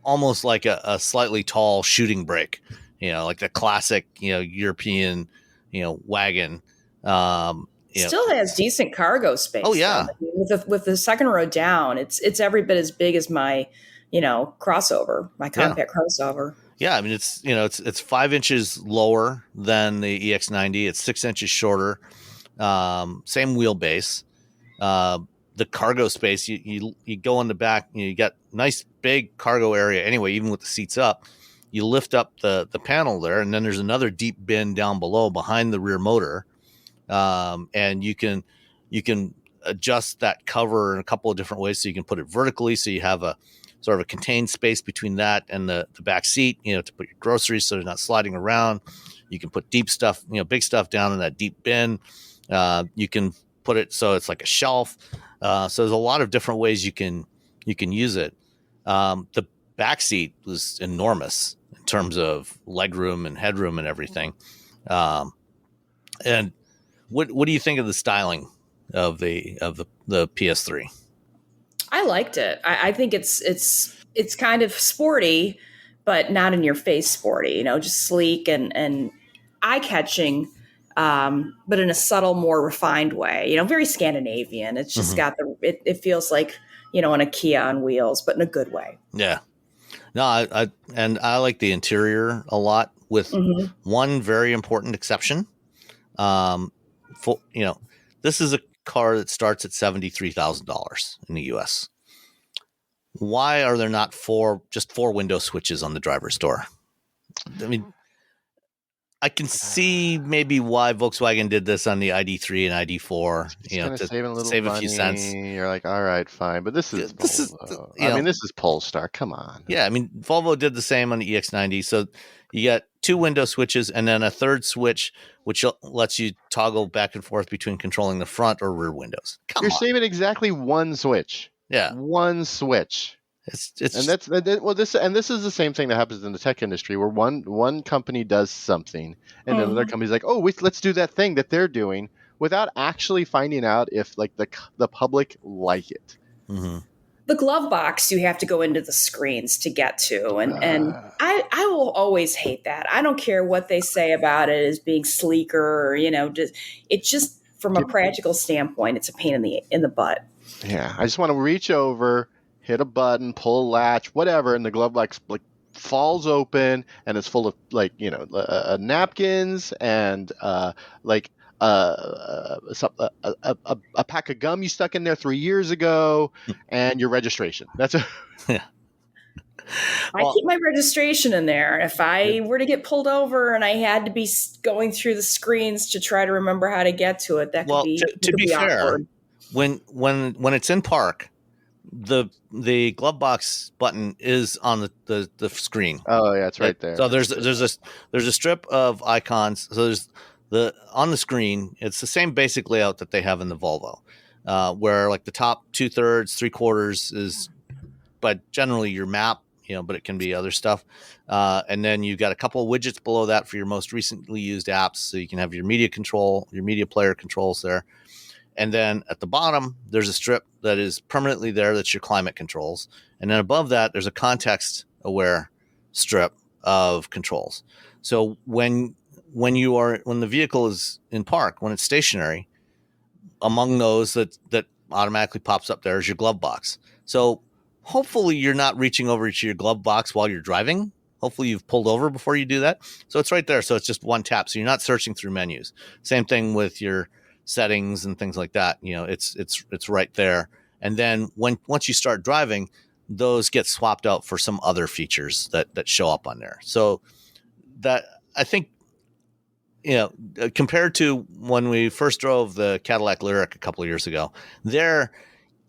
almost like a slightly tall shooting brake. Like the classic European wagon. Still has decent cargo space. Oh yeah, with the second row down, it's every bit as big as my crossover, my compact crossover. Yeah, I mean it's 5 inches lower than the EX90. It's 6 inches shorter. Same wheelbase. The cargo space, you go in the back, you got nice big cargo area anyway, even with the seats up. You lift up the panel there, and then there's another deep bin down below behind the rear motor. And you can adjust that cover in a couple of different ways. So you can put it vertically, so you have a sort of a contained space between that and the back seat, to put your groceries so they're not sliding around. You can put deep stuff, big stuff down in that deep bin. You can put it so it's like a shelf. So there's a lot of different ways you can use it. The back seat was enormous in terms of legroom and headroom and everything. And what do you think of the styling of the PS3? I liked it. I think it's kind of sporty, but not in your face sporty. Just sleek and eye catching. But in a subtle, more refined way, very Scandinavian. It's just got it feels like, an Kia on wheels, but in a good way. Yeah. No, I like the interior a lot, with one very important exception. This is a car that starts at $73,000 in the US. Why are there not just four window switches on the driver's door? I mean, I can see maybe why Volkswagen did this on the ID3 and ID4, to save a few cents. You're like, all right, fine, but this is Polestar. Come on. Yeah, I mean, Volvo did the same on the EX90. So you got two window switches and then a third switch, which lets you toggle back and forth between controlling the front or rear windows. You're saving exactly one switch. Yeah, one switch. This is the same thing that happens in the tech industry, where one company does something and another company's like, oh, let's do that thing that they're doing, without actually finding out if the public like it. Mm-hmm. The glove box you have to go into the screens to get to, and I will always hate that. I don't care what they say about it as being sleeker, just from a practical standpoint, it's a pain in the butt. Yeah, I just want to reach over, hit a button, pull a latch, whatever, and the glove box falls open, and it's full of napkins and a pack of gum you stuck in there 3 years ago, and your registration. That's it. Yeah. I keep my registration in there. If I were to get pulled over and I had to be going through the screens to try to remember how to get to it, that could be to be fair. Awkward. When it's in park, the glove box button is on the screen. Oh yeah, it's right there. So there's a strip of icons. So there's on the screen. It's the same basic layout that they have in the Volvo, where the top 2/3, 3/4 is, but generally your map. But it can be other stuff. And then you've got a couple of widgets below that for your most recently used apps. So you can have your media control, your media player controls there. And then at the bottom, there's a strip that is permanently there. That's your climate controls. And then above that, there's a context-aware strip of controls. So when the vehicle is in park, when it's stationary, among those that automatically pops up there is your glove box. So hopefully you're not reaching over to your glove box while you're driving. Hopefully you've pulled over before you do that. So it's right there. So it's just one tap. So you're not searching through menus. Same thing with your settings and things like that. It's right there. And then once you start driving, those get swapped out for some other features that show up on there. So that, I think, compared to when we first drove the Cadillac Lyriq a couple of years ago, there,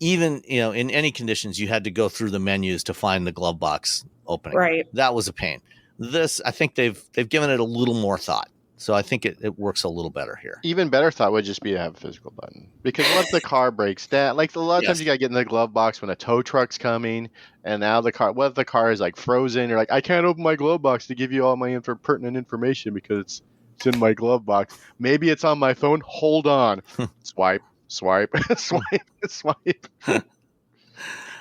even, in any conditions, you had to go through the menus to find the glove box opening. Right. That was a pain. This, I think they've given it a little more thought. So I think it works a little better here. Even better thought would just be to have a physical button, because once the car breaks down, like a lot of times you got to get in the glove box when a tow truck's coming, and now what if the car is like frozen? You're like, I can't open my glove box to give you all my pertinent information because it's in my glove box. Maybe it's on my phone. Hold on. Swipe, swipe, swipe, swipe.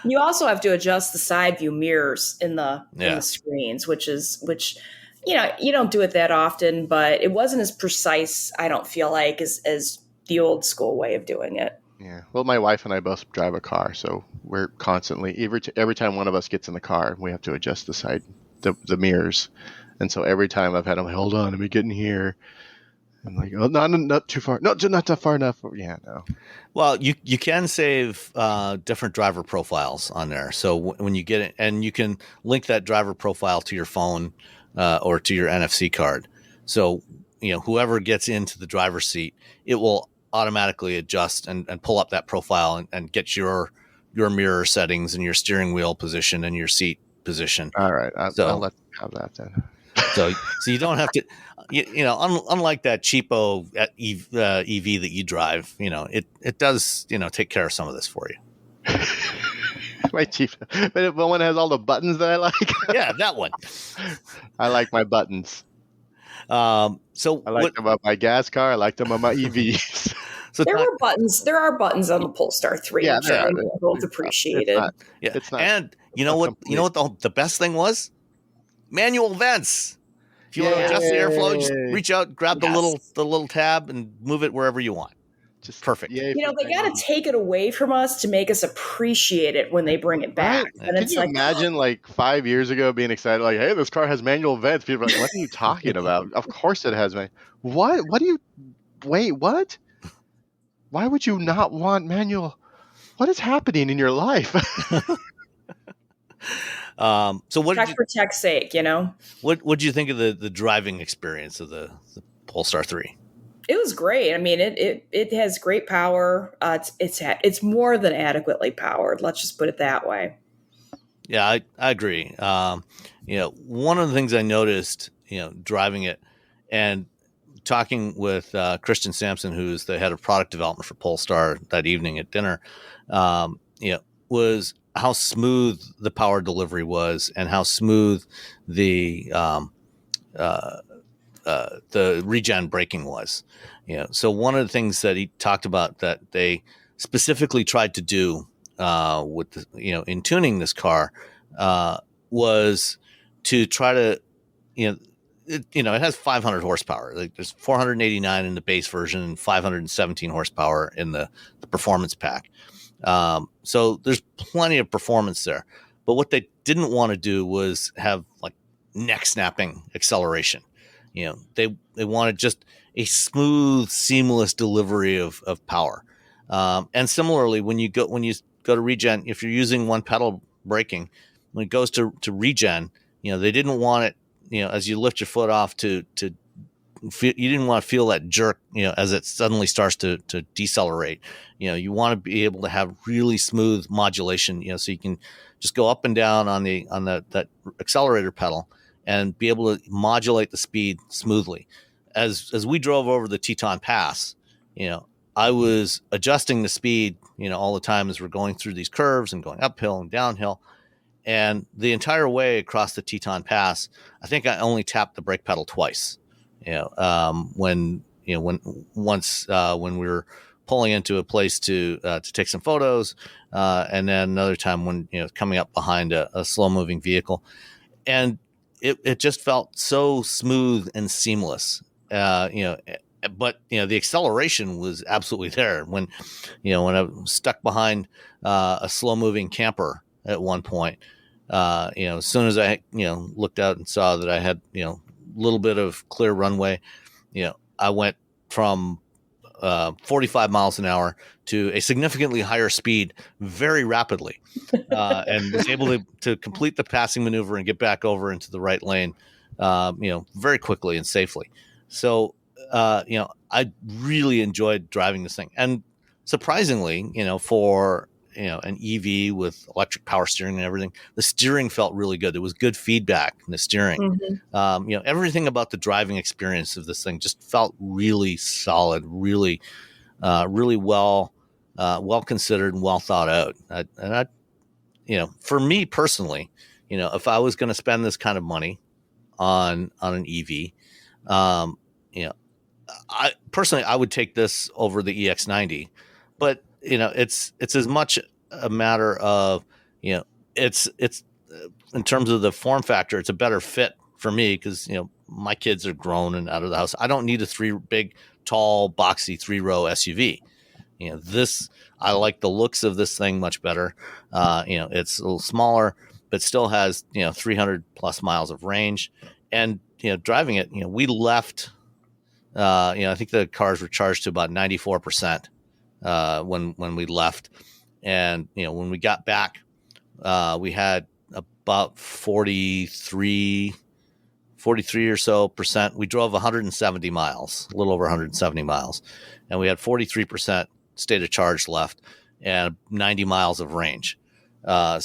You also have to adjust the side view mirrors in the screens, which you don't do it that often, but it wasn't as precise, I don't feel like, as the old school way of doing it. Yeah. Well, my wife and I both drive a car, so we're constantly every time one of us gets in the car, we have to adjust the mirrors. And so every time I'm like, hold on, let me get in here. I'm like, oh, no, not too far. No, not that far enough. Yeah, no. Well, you can save different driver profiles on there. So when you get it, and you can link that driver profile to your phone or to your NFC card. So, whoever gets into the driver's seat, it will automatically adjust and pull up that profile and get your mirror settings and your steering wheel position and your seat position. All right. I'll let them have that then. So you don't have to, unlike that cheapo EV that you drive, it does, take care of some of this for you. My cheap, but the one that has all the buttons that I like. Yeah, that one. I like my buttons. So I like them on my gas car. I like them on my EVs. So there are buttons on the Polestar 3. Yeah, both appreciated. It's not. And you know what? You know what the best thing was? Manual vents. If you want to adjust the airflow, just reach out, grab the little tab, and move it wherever you want. Just perfect. They got to take it away from us to make us appreciate it when they bring it back. Right. And Can you imagine, like 5 years ago, being excited, like, "Hey, this car has manual vents." People are like, "What are you talking about?" Of course, it has manual. What? What do you? Wait, what? Why would you not want manual? What is happening in your life? So what? Tech for tech's sake, What do you think of the driving experience of the Polestar 3? It was great. I mean, it has great power. It's more than adequately powered. Let's just put it that way. Yeah, I agree. One of the things I noticed, driving it and talking with Christian Sampson, who's the head of product development for Polestar, that evening at dinner, was how smooth the power delivery was and how smooth the regen braking was. So one of the things that he talked about that they specifically tried to do with in tuning this car was to try to it has 500 horsepower. Like there's 489 in the base version and 517 horsepower in the performance pack. So there's plenty of performance there. But what they didn't want to do was have like neck snapping acceleration. They wanted just a smooth, seamless delivery of power. And similarly, when you go to regen, if you're using one pedal braking, when it goes to regen, they didn't want it, as you lift your foot off to feel, you didn't want to feel that jerk, as it suddenly starts to decelerate. You want to be able to have really smooth modulation, so you can just go up and down on that accelerator pedal and be able to modulate the speed smoothly. As we drove over the Teton Pass, I was adjusting the speed, all the time as we're going through these curves and going uphill and downhill. And the entire way across the Teton Pass, I think I only tapped the brake pedal twice. When we were pulling into a place to take some photos, and then another time when coming up behind a slow moving vehicle, and it just felt so smooth and seamless. But the acceleration was absolutely there. When I was stuck behind a slow moving camper at one point, as soon as I looked out and saw that I had a little bit of clear runway, I went from 45 miles an hour to a significantly higher speed very rapidly, and was able to complete the passing maneuver and get back over into the right lane, very quickly and safely. So, I really enjoyed driving this thing. And surprisingly, for an EV with electric power steering and everything. The steering felt really good. There was good feedback in the steering. Everything about the driving experience of this thing just felt really solid, really well considered and well thought out. For me personally, if I was going to spend this kind of money on an EV, I would take this over the EX90, but it's as much a matter of it's in terms of the form factor, it's a better fit for me because my kids are grown and out of the house. I don't need a big, tall, boxy 3-row SUV. I like the looks of this thing much better. It's a little smaller, but still has 300 plus miles of range, and driving it, we left. I think the cars were charged to about 94% when we left, and when we got back, we had about 43 or so percent. We drove 170 miles, a little over 170 miles, and we had 43% state of charge left and 90 miles of range. And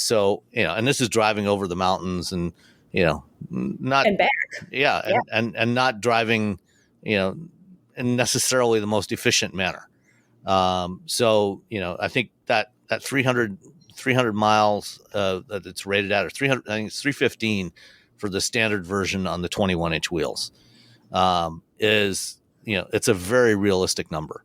this is driving over the mountains and not and back. And not driving in necessarily the most efficient manner. I think that 300 miles that it's rated at, or 300, I think it's 315 for the standard version on the 21-inch wheels, is it's a very realistic number.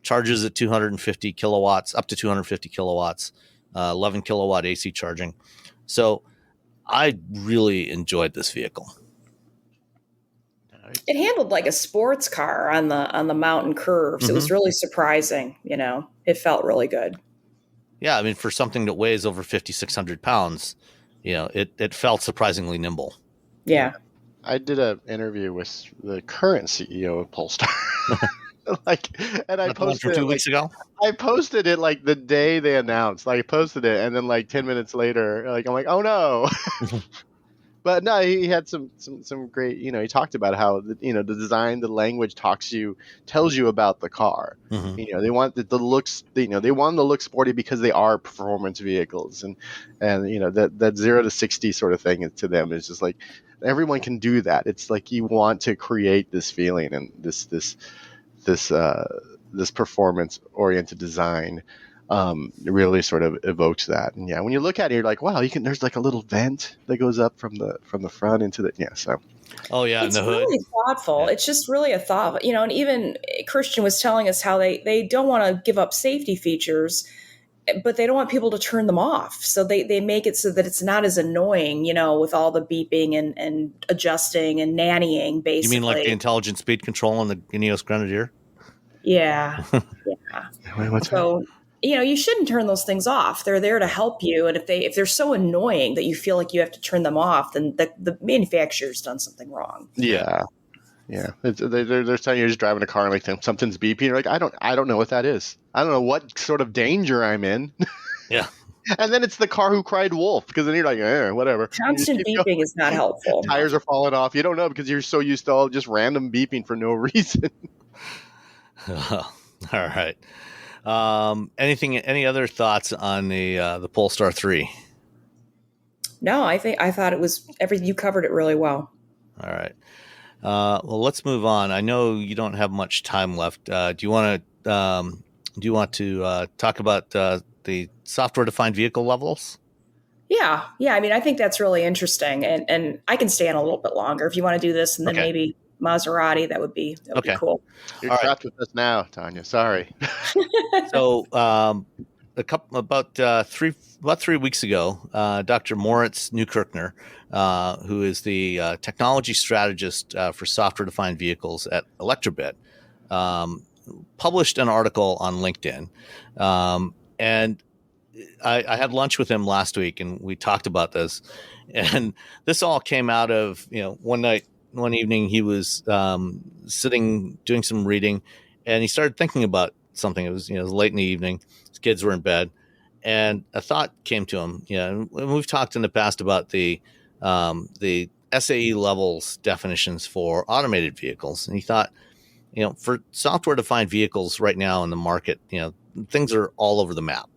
Charges at 250 kilowatts, up to 250 kilowatts, 11 kilowatt AC charging. So I really enjoyed this vehicle. It handled like a sports car on the mountain curves. It was really surprising. It felt really good. Yeah, I mean, for something that weighs over 5,600 pounds, it felt surprisingly nimble. Yeah. I did an interview with the current CEO of Polestar. And I posted it 2 weeks ago. I posted it like the day they announced. I posted it, and then like 10 minutes later, I'm like, oh no. But no, he had some great. He talked about how the design, the language tells you about the car. They want the looks. They want them to look sporty because they are performance vehicles, and that 0 to 60 sort of thing to them is just like everyone can do that. It's like you want to create this feeling and this performance oriented design. Really sort of evokes that. And when you look at it, you're like, wow, there's like a little vent that goes up from the front into the so. Oh yeah, it's in the hood. Really thoughtful. Yeah. It's just really a thought. And even Christian was telling us how they don't want to give up safety features, but they don't want people to turn them off. So they make it so that it's not as annoying, with all the beeping and adjusting and nannying, basically. You mean like the intelligent speed control on the Ineos Grenadier? Yeah. Yeah. Wait, what's so that? You shouldn't turn those things off. They're there to help you. And if they're so annoying that you feel like you have to turn them off, then the manufacturer's done something wrong. Yeah. Yeah. They're telling you you're just driving a car and like something's beeping. You're like, I don't know what that is. I don't know what sort of danger I'm in. Yeah. And then it's the car who cried wolf, because then you're like, whatever. Constant beeping is not helpful. Tires are falling off. You don't know because you're so used to all just random beeping for no reason. All right. Any other thoughts on the Polestar 3? No, I thought it was everything. You covered it really well. All right. Well, let's move on. I know you don't have much time left. Do you want to talk about the software-defined vehicle levels? Yeah. I mean, I think that's really interesting, and I can stay on a little bit longer if you want to do this, and then maybe Maserati. That would be cool. You're trapped with us now, Tanya. Sorry. So, about 3 weeks ago, Dr. Mortiz Neukirchner, who is the technology strategist for software-defined vehicles at Elektrobit, published an article on LinkedIn, and I had lunch with him last week, and we talked about this. And this all came out of one evening he was sitting doing some reading, and he started thinking about something. It was late in the evening. His kids were in bed, and a thought came to him. And we've talked in the past about the SAE levels definitions for automated vehicles, and he thought, for software defined vehicles right now in the market, things are all over the map.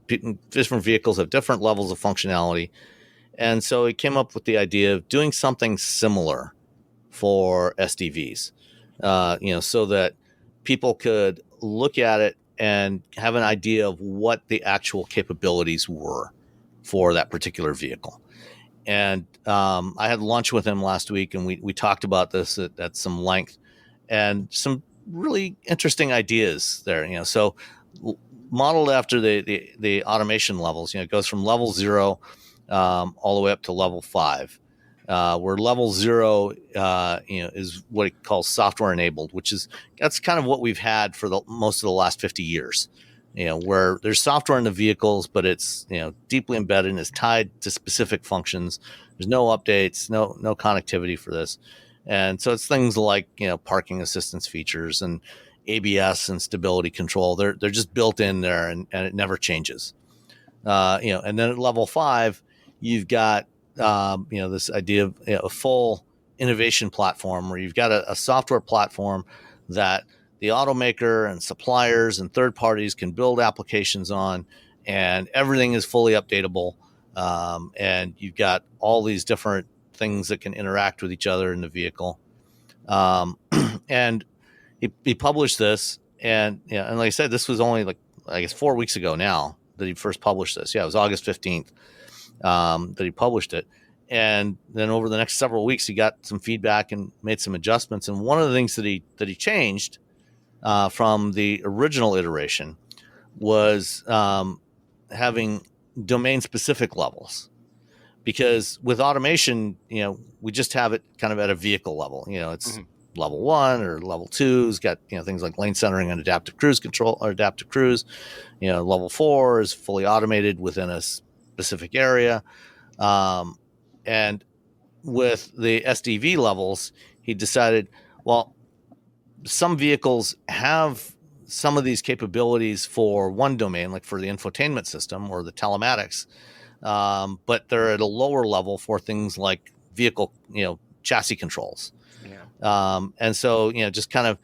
different vehicles have different levels of functionality. And so he came up with the idea of doing something similar for SDVs, so that people could look at it and have an idea of what the actual capabilities were for that particular vehicle. And I had lunch with him last week, and we talked about this at some length, and some really interesting ideas there. So modeled after the automation levels, it goes from level 0 all the way up to level 5. Where level 0, is what it calls software enabled, that's kind of what we've had for most of the last 50 years. Where there's software in the vehicles, but it's deeply embedded and is tied to specific functions. There's no updates, no connectivity for this, and so it's things like parking assistance features and ABS and stability control. They're just built in there, and it never changes. And then at level 5, you've got this idea of a full innovation platform where you've got a software platform that the automaker and suppliers and third parties can build applications on, and everything is fully updatable. And you've got all these different things that can interact with each other in the vehicle. And he published this, and and like I said, this was only 4 weeks ago now that he first published this. Yeah, it was August 15th that he published it. And then over the next several weeks, he got some feedback and made some adjustments. And one of the things that he changed from the original iteration was having domain-specific levels. Because with automation, we just have it kind of at a vehicle level. It's level 1 or level 2 has got things like lane centering and adaptive cruise control or adaptive cruise. Level 4 is fully automated within a specific area. And with the SDV levels, he decided, well, some vehicles have some of these capabilities for one domain, like for the infotainment system or the telematics, but they're at a lower level for things like vehicle, chassis controls. Yeah. And so, just kind of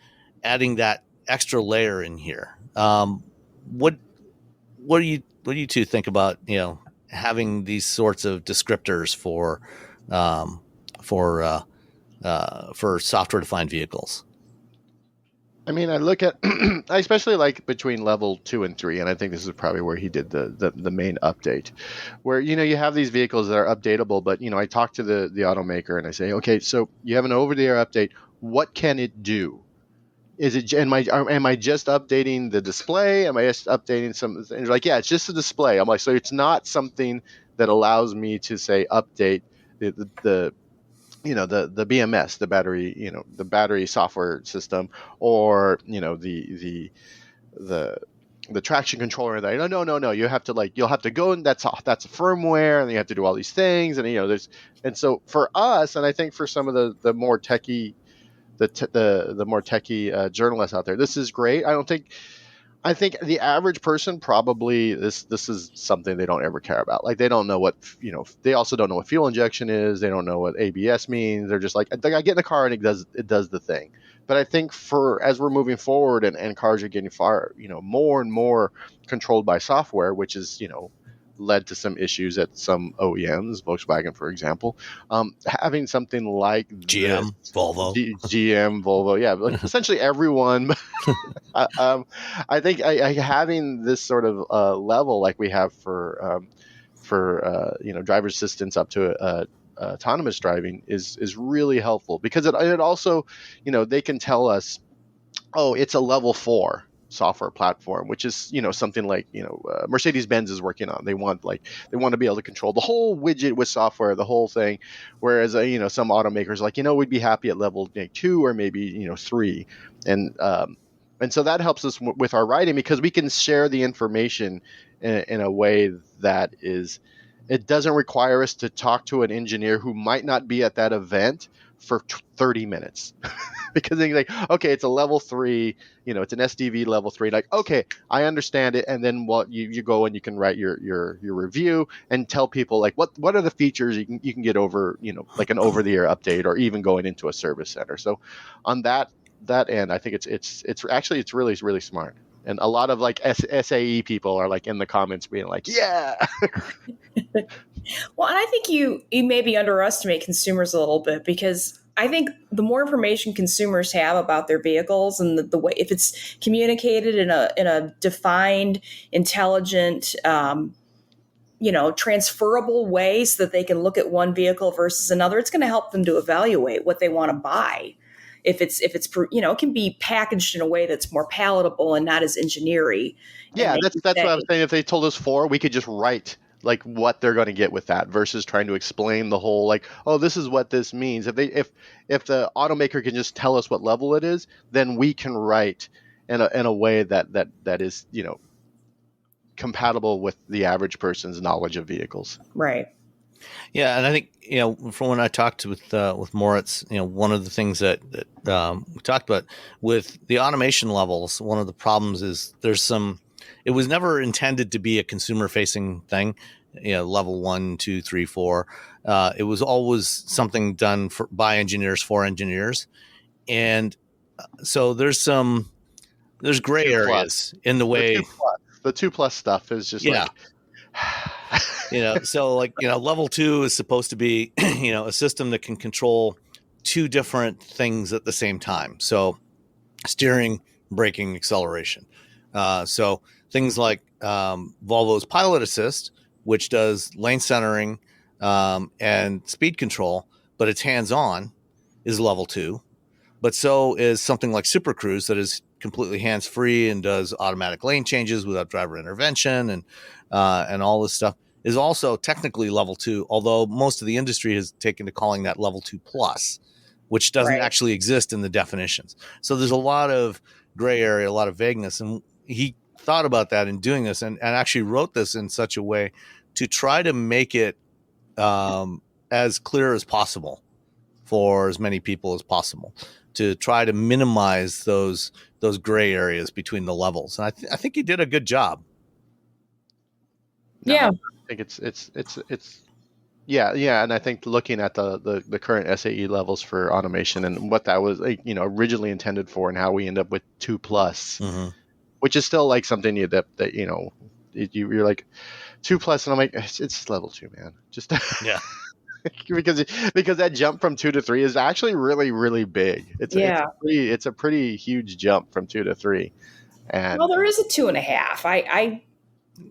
adding that extra layer in here. What do you two think about, having these sorts of descriptors for software defined vehicles? I mean, I look at, I especially like between level 2 and 3, and I think this is probably where he did the main update, where, you have these vehicles that are updatable, but, I talk to the automaker and I say, okay, so you have an over-the-air update. What can it do? Is it, am I just updating the display? Am I just updating some? And they're like, yeah, it's just a display. I'm like, so it's not something that allows me to say update the BMS, the battery, the battery software system, or the traction controller. That no, you have to you'll have to go, and that's a firmware, and you have to do all these things, and and so for us, and I think for some of the more techie, the more techie journalists out there, this is great. I think the average person probably this is something they don't ever care about. Like, they don't know what, they also don't know what fuel injection is. They don't know what ABS means. They're just like, I get in the car and it does the thing. But I think as we're moving forward and cars are getting more and more controlled by software, which is, led to some issues at some OEMs, Volkswagen, for example, having something like GM, Volvo, yeah, essentially everyone. I think having this sort of level like we have for driver assistance up to autonomous driving is really helpful, because it also, they can tell us, oh, it's a level 4 software platform, which is something like Mercedes-Benz is working on. They want to be able to control the whole widget with software, the whole thing, whereas some automakers we'd be happy at level 2 or maybe 3, and so that helps us with our writing, because we can share the information in a way that it doesn't require us to talk to an engineer who might not be at that event for 30 minutes. Because they're like, okay, it's a level 3, it's an SDV level 3. Like, okay, I understand it. And then you go and you can write your review and tell people what are the features you can get over, like an over the air update, or even going into a service center. So on that end, I think it's really, really smart. And a lot of like SAE people are like in the comments being like, yeah. Well, and I think you maybe underestimate consumers a little bit, because I think the more information consumers have about their vehicles, and the way, if it's communicated in a defined, intelligent, transferable way, so that they can look at one vehicle versus another, it's going to help them to evaluate what they want to buy. If it's it can be packaged in a way that's more palatable and not as engineering. Yeah, that's what I'm saying. If they told us 4, we could just write like what they're going to get with that, versus trying to explain the whole, like, oh, this is what this means. If the automaker can just tell us what level it is, then we can write in a way that is, compatible with the average person's knowledge of vehicles. Right. Yeah, and I think from when I talked with Moritz, one of the things that we talked about with the automation levels, one of the problems is it was never intended to be a consumer-facing thing. Level 1, 2, 3, 4. It was always something done by engineers for engineers, and so there's gray areas in the way. The 2+ stuff is just like. So level 2 is supposed to be, a system that can control 2 different things at the same time. So steering, braking, acceleration. So things like Volvo's Pilot Assist, which does lane centering and speed control, but it's hands-on, is level 2. But so is something like Super Cruise, that is completely hands-free and does automatic lane changes without driver intervention and all this stuff, is also technically level 2, although most of the industry has taken to calling that level 2 plus, which doesn't actually exist in the definitions. So there's a lot of gray area, a lot of vagueness. And he thought about that in doing this, and actually wrote this in such a way to try to make it as clear as possible for as many people as possible, to try to minimize those gray areas between the levels. And I think he did a good job. Yeah. I think it's yeah, and I think looking at the current SAE levels for automation and what that was originally intended for, and how we end up with 2+, Mm-hmm. which is still like something that you're like 2+, and I'm like, it's level 2, man. Just yeah. because that jump from 2 to 3 is actually really, really big. It's a pretty huge jump from 2 to 3. And well, there is a 2.5.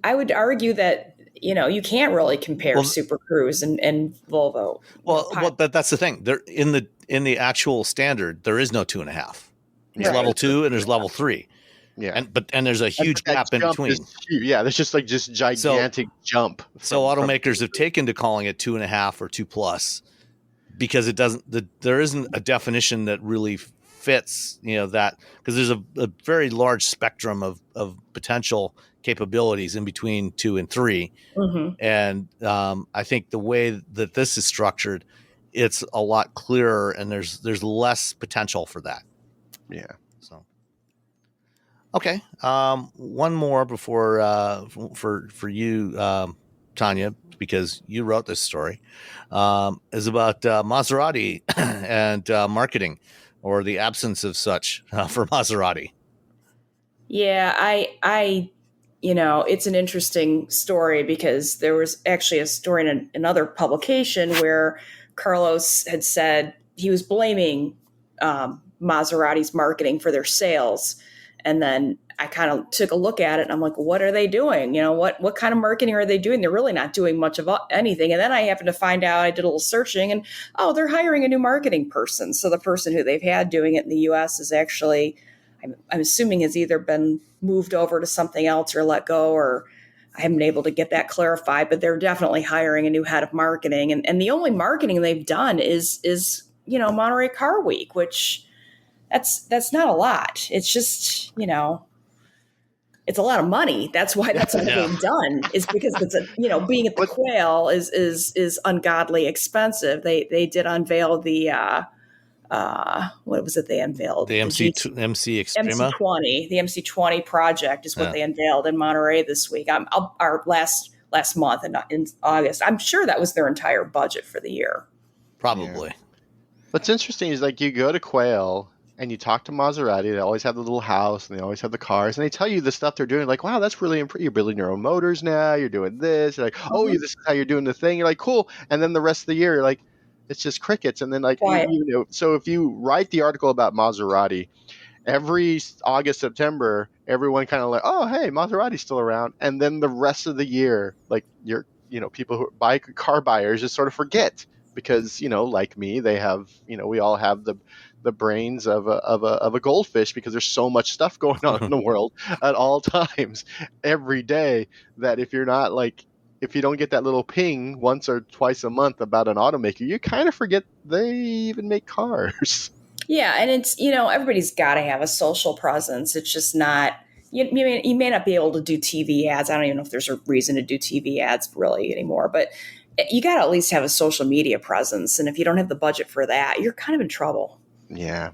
I would argue that you can't really compare Super Cruise and Volvo. But that's the thing. There in the actual standard, there is no 2.5. There's level 2 and there's level 3. Yeah, and there's a huge gap in between. There's just gigantic jump. So automakers have taken to calling it 2.5 or 2+, because it doesn't. There isn't a definition that really fits. That, because there's a very large spectrum of potential capabilities in between 2 and 3. Mm-hmm. And I think the way that this is structured, it's a lot clearer, and there's less potential for that. Yeah. So, okay. One more before for you, Tanya, because you wrote this story, is about Maserati and marketing, or the absence of such for Maserati. Yeah, I it's an interesting story, because there was actually a story in another publication where Carlos had said he was blaming Maserati's marketing for their sales. And then I kind of took a look at it, and I'm like, what are they doing? What kind of marketing are they doing? They're really not doing much of anything. And then I happened to find out, I did a little searching, and they're hiring a new marketing person. So the person who they've had doing it in the US is actually, I'm assuming, has either been moved over to something else or let go, or I haven't been able to get that clarified, but they're definitely hiring a new head of marketing. And the only marketing they've done is Monterey Car Week, which that's not a lot. It's just, it's a lot of money. That's why that's all being done, is because it's being at the Quail is ungodly expensive. They did unveil the what was it they unveiled? The MC Extrema? MC20. The MC20 project is what they unveiled in Monterey this week. Our last month in August. I'm sure that was their entire budget for the year. Probably. Yeah. What's interesting is, like, you go to Quail and you talk to Maserati, they always have the little house and they always have the cars, and they tell you the stuff they're doing. Like, wow, that's really you're building your own motors now. You're doing this. You're like, oh, Mhm. this is how you're doing the thing. You're like, cool. And then the rest of the year, you're like, it's just crickets. And then like, Quiet. so if you write the article about Maserati, every August, September, everyone kind of like, oh, hey, Maserati's still around. And then the rest of the year, like people who buy car buyers just sort of forget because, like me, they have, we all have the brains of a goldfish because there's so much stuff going on in the world at all times every day that if you're not like, if you don't get that little ping once or twice a month about an automaker, you kind of forget they even make cars. Yeah, and it's, everybody's got to have a social presence. It's just not, you may not be able to do TV ads. I don't even know if there's a reason to do TV ads really anymore, but you got to at least have a social media presence. And if you don't have the budget for that, you're kind of in trouble. Yeah.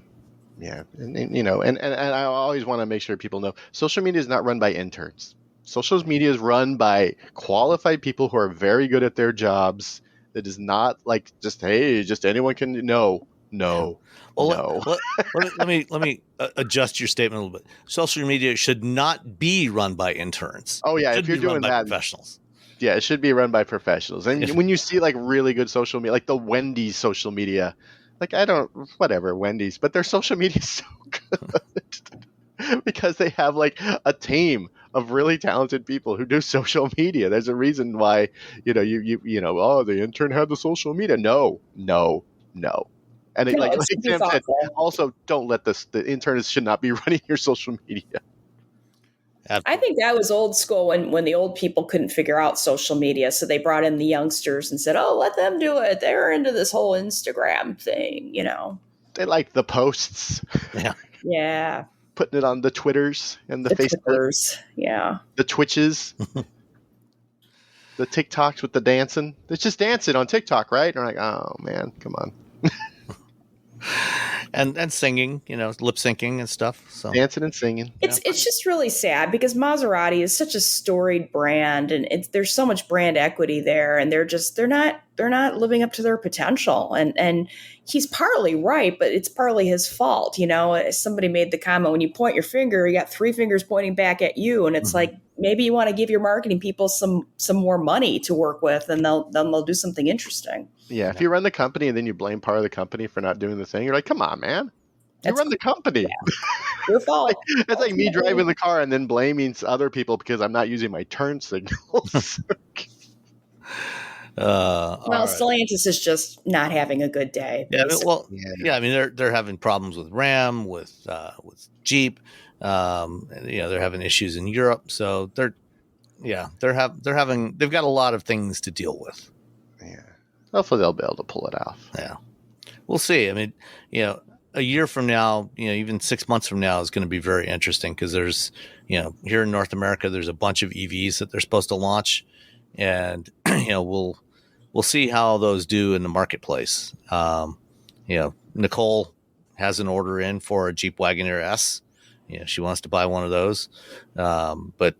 And I always want to make sure people know social media is not run by interns. Social media is run by qualified people who are very good at their jobs. It is not like just anyone can. No. Well, let me adjust your statement a little bit. Social media should not be run by interns. Oh yeah, it if you're be run doing by that, professionals. Yeah, it should be run by professionals. And when you see like really good social media, like the Wendy's social media, like whatever Wendy's, but their social media is so good because they have like a team of really talented people who do social media. There's a reason why, oh, the intern had the social media. No. And it, like Sam said, also don't let the interns should not be running your social media. I think that was old school when the old people couldn't figure out social media. So they brought in the youngsters and said, oh, let them do it. They're into this whole Instagram thing, They like the posts. Yeah. Putting it on the Twitters and the Facebook. Twitters. Yeah. The Twitches. The TikToks with the dancing. It's just dancing on TikTok, right? And I'm like, oh, man, come on. and singing, lip syncing and stuff. So dancing and singing. It's just really sad because Maserati is such a storied brand, and there's so much brand equity there, and they're not living up to their potential. And he's partly right, but it's partly his fault. Somebody made the comment, when you point your finger, you got three fingers pointing back at you, and it's like maybe you want to give your marketing people some more money to work with, and they'll do something interesting. Yeah, if you run the company and then you blame part of the company for not doing the thing, you're like, come on, man. You run the company. Yeah. Your fault. It's like me driving the car and then blaming other people because I'm not using my turn signals. Stellantis is just not having a good day. I mean, they're having problems with Ram, with Jeep. They're having issues in Europe, so they've got a lot of things to deal with. Yeah, hopefully they'll be able to pull it off. Yeah, we'll see. I mean, a year from now, even 6 months from now is going to be very interesting because there's, here in North America, there's a bunch of EVs that they're supposed to launch, and we'll see how those do in the marketplace. Nicole has an order in for a Jeep Wagoneer S. She wants to buy one of those, but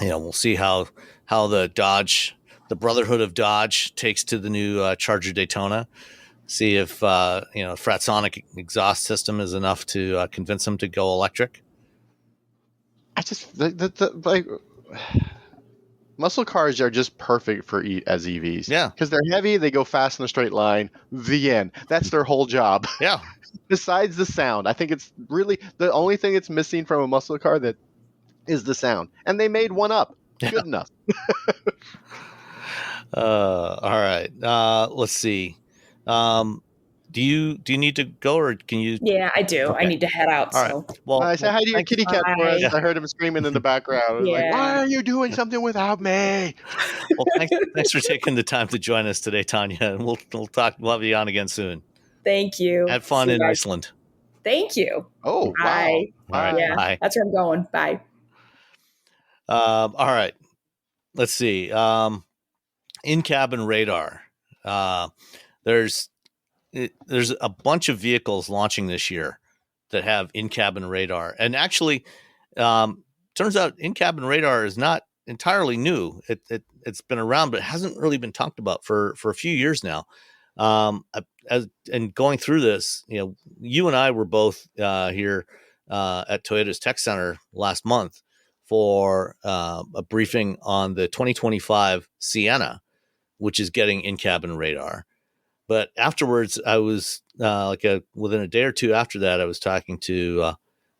we'll see how the Brotherhood of Dodge takes to the new Charger Daytona. See if Fratsonic exhaust system is enough to convince them to go electric. I just muscle cars are just perfect for as EVs. Yeah, because they're heavy, they go fast in a straight line. The end. That's their whole job. Yeah. Besides the sound, I think it's really the only thing it's missing from a muscle car that is the sound, and they made one up. Good enough. All right. Let's see. Do you need to go, or can you? Yeah, I do. Okay. I need to head out. All right. Well, I say hi to your kitty cat for us. I heard him screaming in the background. Yeah. Like, why are you doing something without me? Well, thanks for taking the time to join us today, Tanya. And we'll talk. We'll have you on again soon. Thank you. Have fun in Iceland. Thank you. Oh, bye. Wow. All right. Yeah, bye. That's where I'm going. Bye. All right. Let's see. In-cabin radar. There's a bunch of vehicles launching this year that have in-cabin radar. And actually, turns out in-cabin radar is not entirely new. It's been around, but it hasn't really been talked about for a few years now. And going through this, you and I were both here at Toyota's Tech Center last month for a briefing on the 2025 Sienna, which is getting in-cabin radar. But afterwards, I was within a day or two after that, I was talking to,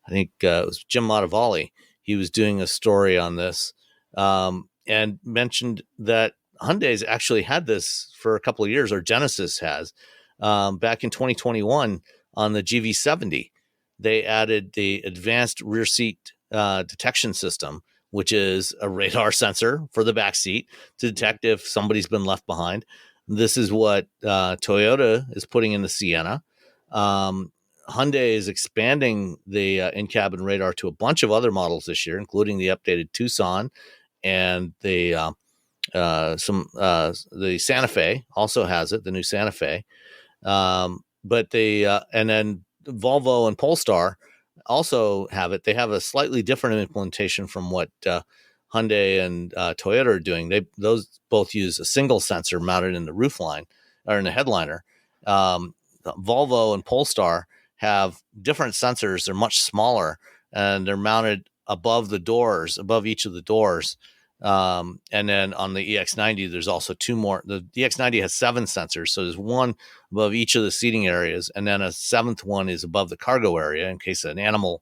I think it was Jim Montavali. He was doing a story on this and mentioned that Hyundai's actually had this for a couple of years, or Genesis has. Back in 2021 on the GV70, they added the advanced rear seat detection system, which is a radar sensor for the back seat to detect if somebody's been left behind. This is what Toyota is putting in the Sienna. Hyundai is expanding the in-cabin radar to a bunch of other models this year, including the updated Tucson and the Santa Fe also has it, the new Santa Fe. But and then Volvo and Polestar also have it. They have a slightly different implementation from what Hyundai and Toyota are doing. Those both use a single sensor mounted in the roofline or in the headliner. Volvo and Polestar have different sensors. They're much smaller and they're mounted above each of the doors. And then on the EX90, there's also two more. The EX90 has 7 sensors. So there's one above each of the seating areas. And then a 7th one is above the cargo area in case an animal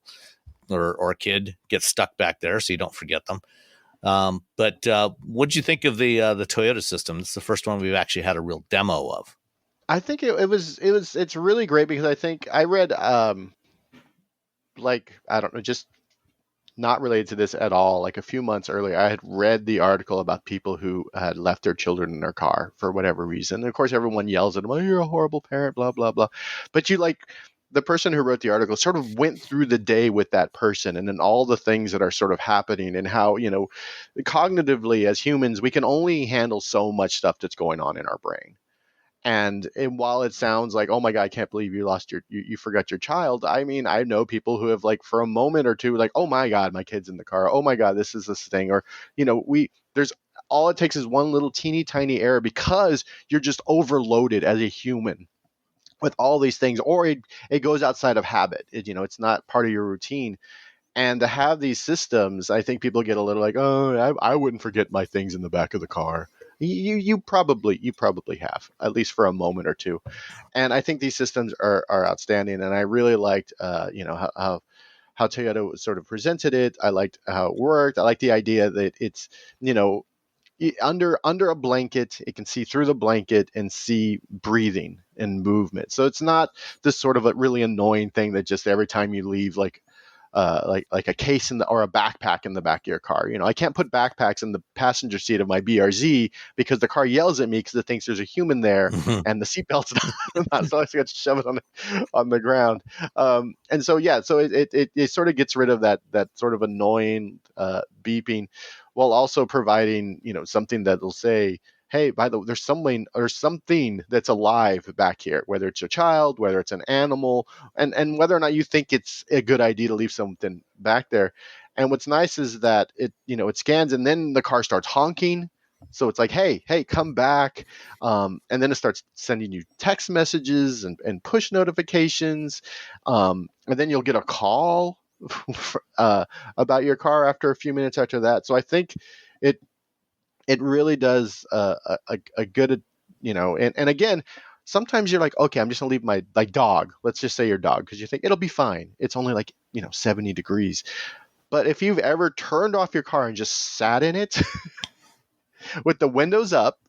or a kid gets stuck back there, so you don't forget them. But what'd you think of the Toyota system? It's the first one we've actually had a real demo of. I think it's really great because I think I read I don't know, just not related to this at all. Like a few months earlier, I had read the article about people who had left their children in their car for whatever reason. And of course, everyone yells at them, "Oh, you're a horrible parent," blah blah blah. But the person who wrote the article sort of went through the day with that person and then all the things that are sort of happening and how, cognitively as humans, we can only handle so much stuff that's going on in our brain. And while it sounds like, oh my God, I can't believe you forgot your child. I mean, I know people who have for a moment or two, oh my God, my kid's in the car. Oh my God, this is this thing. Or, there's all it takes is one little teeny tiny error because you're just overloaded as a human with all these things, or it goes outside of habit. It's not part of your routine. And to have these systems, I think people get a little oh, I wouldn't forget my things in the back of the car. You probably have, at least for a moment or two. And I think these systems are outstanding. And I really liked, how Toyota sort of presented it. I liked how it worked. I like the idea that it's, under a blanket, it can see through the blanket and see breathing and movement. So it's not this sort of a really annoying thing that just every time you leave, like a case or a backpack in the back of your car. I can't put backpacks in the passenger seat of my BRZ because the car yells at me because it thinks there's a human there and the seatbelt's not, so I just got to shove it on the ground. And so it sort of gets rid of that sort of annoying beeping, while also providing something that'll say, hey, by the way, there's something that's alive back here, whether it's your child, whether it's an animal, and whether or not you think it's a good idea to leave something back there. And what's nice is that it scans and then the car starts honking. So it's like, hey, come back. And then it starts sending you text messages and push notifications. And then you'll get a call about your car after a few minutes after that. So I think it really does a good, and again, sometimes you're like, okay, I'm just gonna leave my dog. Let's just say your dog, because you think it'll be fine. It's only 70 degrees. But if you've ever turned off your car and just sat in it with the windows up,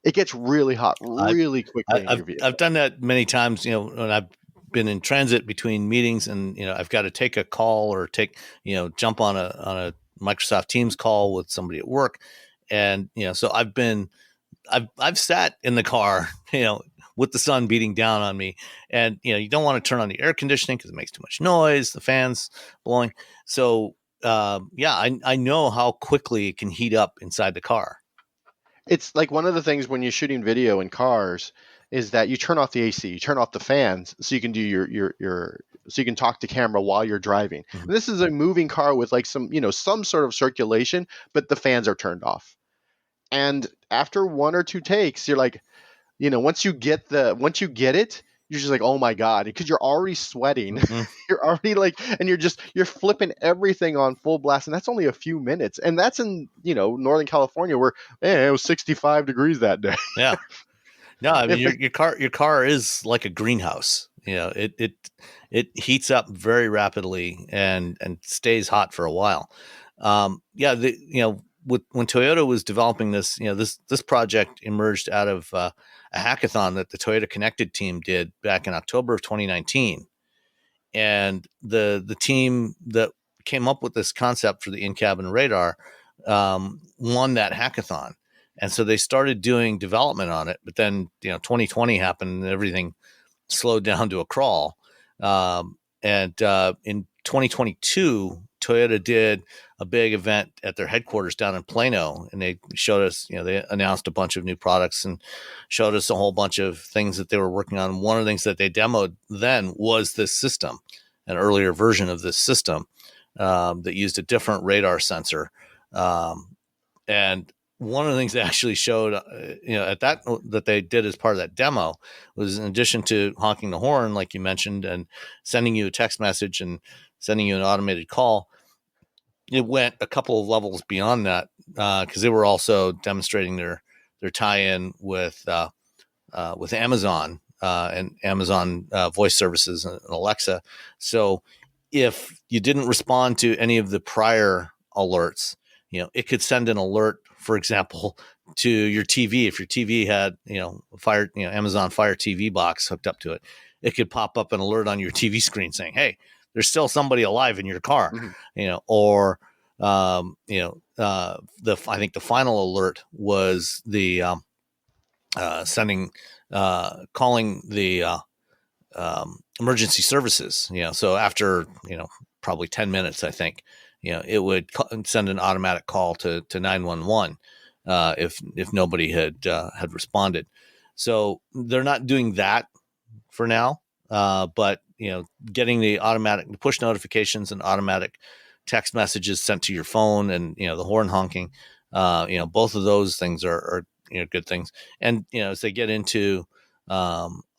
it gets really hot really quickly in your vehicle. I've done that many times, when I've been in transit between meetings and, I've got to take a call or jump on a Microsoft Teams call with somebody at work. And, so I've sat in the car, with the sun beating down on me, and, you don't want to turn on the air conditioning because it makes too much noise, the fans blowing. So, I know how quickly it can heat up inside the car. It's like one of the things when you're shooting video in cars is that you turn off the AC, you turn off the fans, so you can do so you can talk to camera while you're driving. Mm-hmm. And this is a moving car with some sort of circulation, but the fans are turned off. And after one or two takes, you're like, once you get it, you're just like, oh my God, because you're already sweating. Mhm. You're already like, and you're flipping everything on full blast, and that's only a few minutes. And that's in, Northern California where it was 65 degrees that day. Yeah. No, I mean If your car is like a greenhouse. It heats up very rapidly and stays hot for a while. Yeah, when Toyota was developing this, this project emerged out of a hackathon that the Toyota Connected team did back in October of 2019, and the team that came up with this concept for the in-cabin radar won that hackathon. And so they started doing development on it, but then 2020 happened and everything slowed down to a crawl. And in 2022, Toyota did a big event at their headquarters down in Plano, and they showed us, they announced a bunch of new products and showed us a whole bunch of things that they were working on. One of the things that they demoed then was this system, an earlier version of this system that used a different radar sensor. And one of the things they actually showed, at that they did as part of that demo was, in addition to honking the horn, like you mentioned, and sending you a text message and sending you an automated call, it went a couple of levels beyond that because they were also demonstrating their tie-in with Amazon and Amazon voice services and Alexa. So if you didn't respond to any of the prior alerts, it could send an alert, for example, to your TV. If your TV had, Amazon Fire TV box hooked up to it, it could pop up an alert on your TV screen saying, "Hey, there's still somebody alive in your car," or I think the final alert was the calling the emergency services. So after probably 10 minutes, I think it would send an automatic call to 911 if nobody had responded. So they're not doing that for now, but getting the automatic push notifications and automatic text messages sent to your phone, and the horn honking, both of those things are good things. And as they get into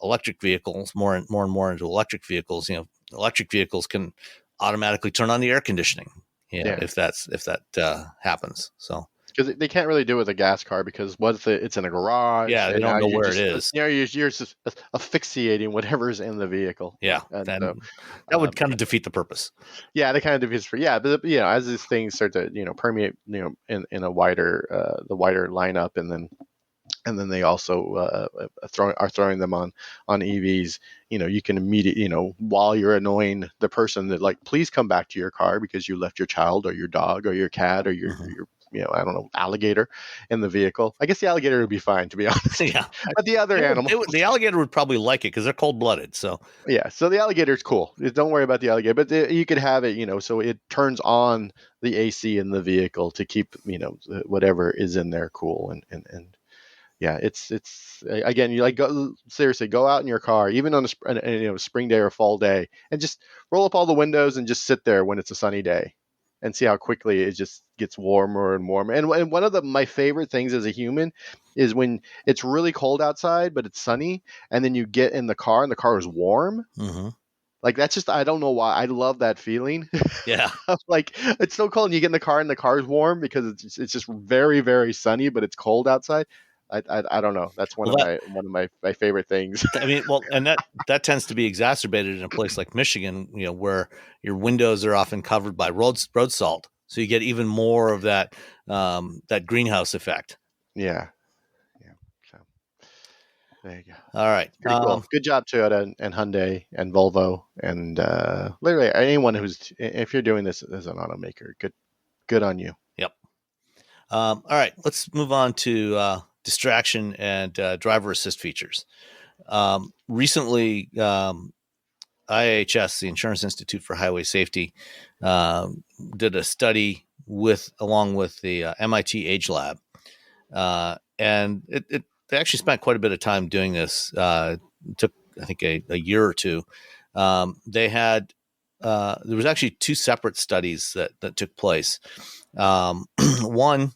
electric vehicles, more and more into electric vehicles, electric vehicles can automatically turn on the air conditioning, if that happens. So because they can't really do it with a gas car, because what if it's in a garage? Yeah, they don't know where it is. You're just asphyxiating whatever's in the vehicle. Yeah, and that would kind of defeat the purpose. Yeah, they kind of defeat for but as these things start to permeate in a wider the wider lineup, and then they also are throwing them on EVs. You can immediately, while you're annoying the person, that like, please come back to your car because you left your child or your dog or your cat or your I don't know, alligator in the vehicle. I guess the alligator would be fine, to be honest. Yeah, but the other animal, the alligator would probably like it because they're cold-blooded. So yeah, so the alligator's cool. Don't worry about the alligator, but you could have it, so it turns on the AC in the vehicle to keep whatever is in there cool, and yeah, it's again, you seriously go out in your car, even on a spring day or fall day, and just roll up all the windows and just sit there when it's a sunny day, and see how quickly it just gets warmer and warmer. And one of my favorite things as a human is when it's really cold outside, but it's sunny, and then you get in the car and the car is warm. Mm-hmm. Like, that's just, I don't know why. I love that feeling. Yeah. Like, it's so cold and you get in the car and the car is warm because it's just very, very sunny, but it's cold outside. I don't know. That's one of my favorite things. I mean, well, and that tends to be exacerbated in a place like Michigan, where your windows are often covered by road salt, so you get even more of that greenhouse effect. Yeah. So there you go. All right. Pretty cool. Good job, Toyota and Hyundai and Volvo and literally anyone if you're doing this as an automaker, good on you. Yep. All right. Let's move on to distraction and driver assist features. Recently, IIHS, the Insurance Institute for Highway Safety, did a study along with the MIT Age Lab, and they actually spent quite a bit of time doing this. It took, I think, a year or two. They had there was actually two separate studies that took place. One,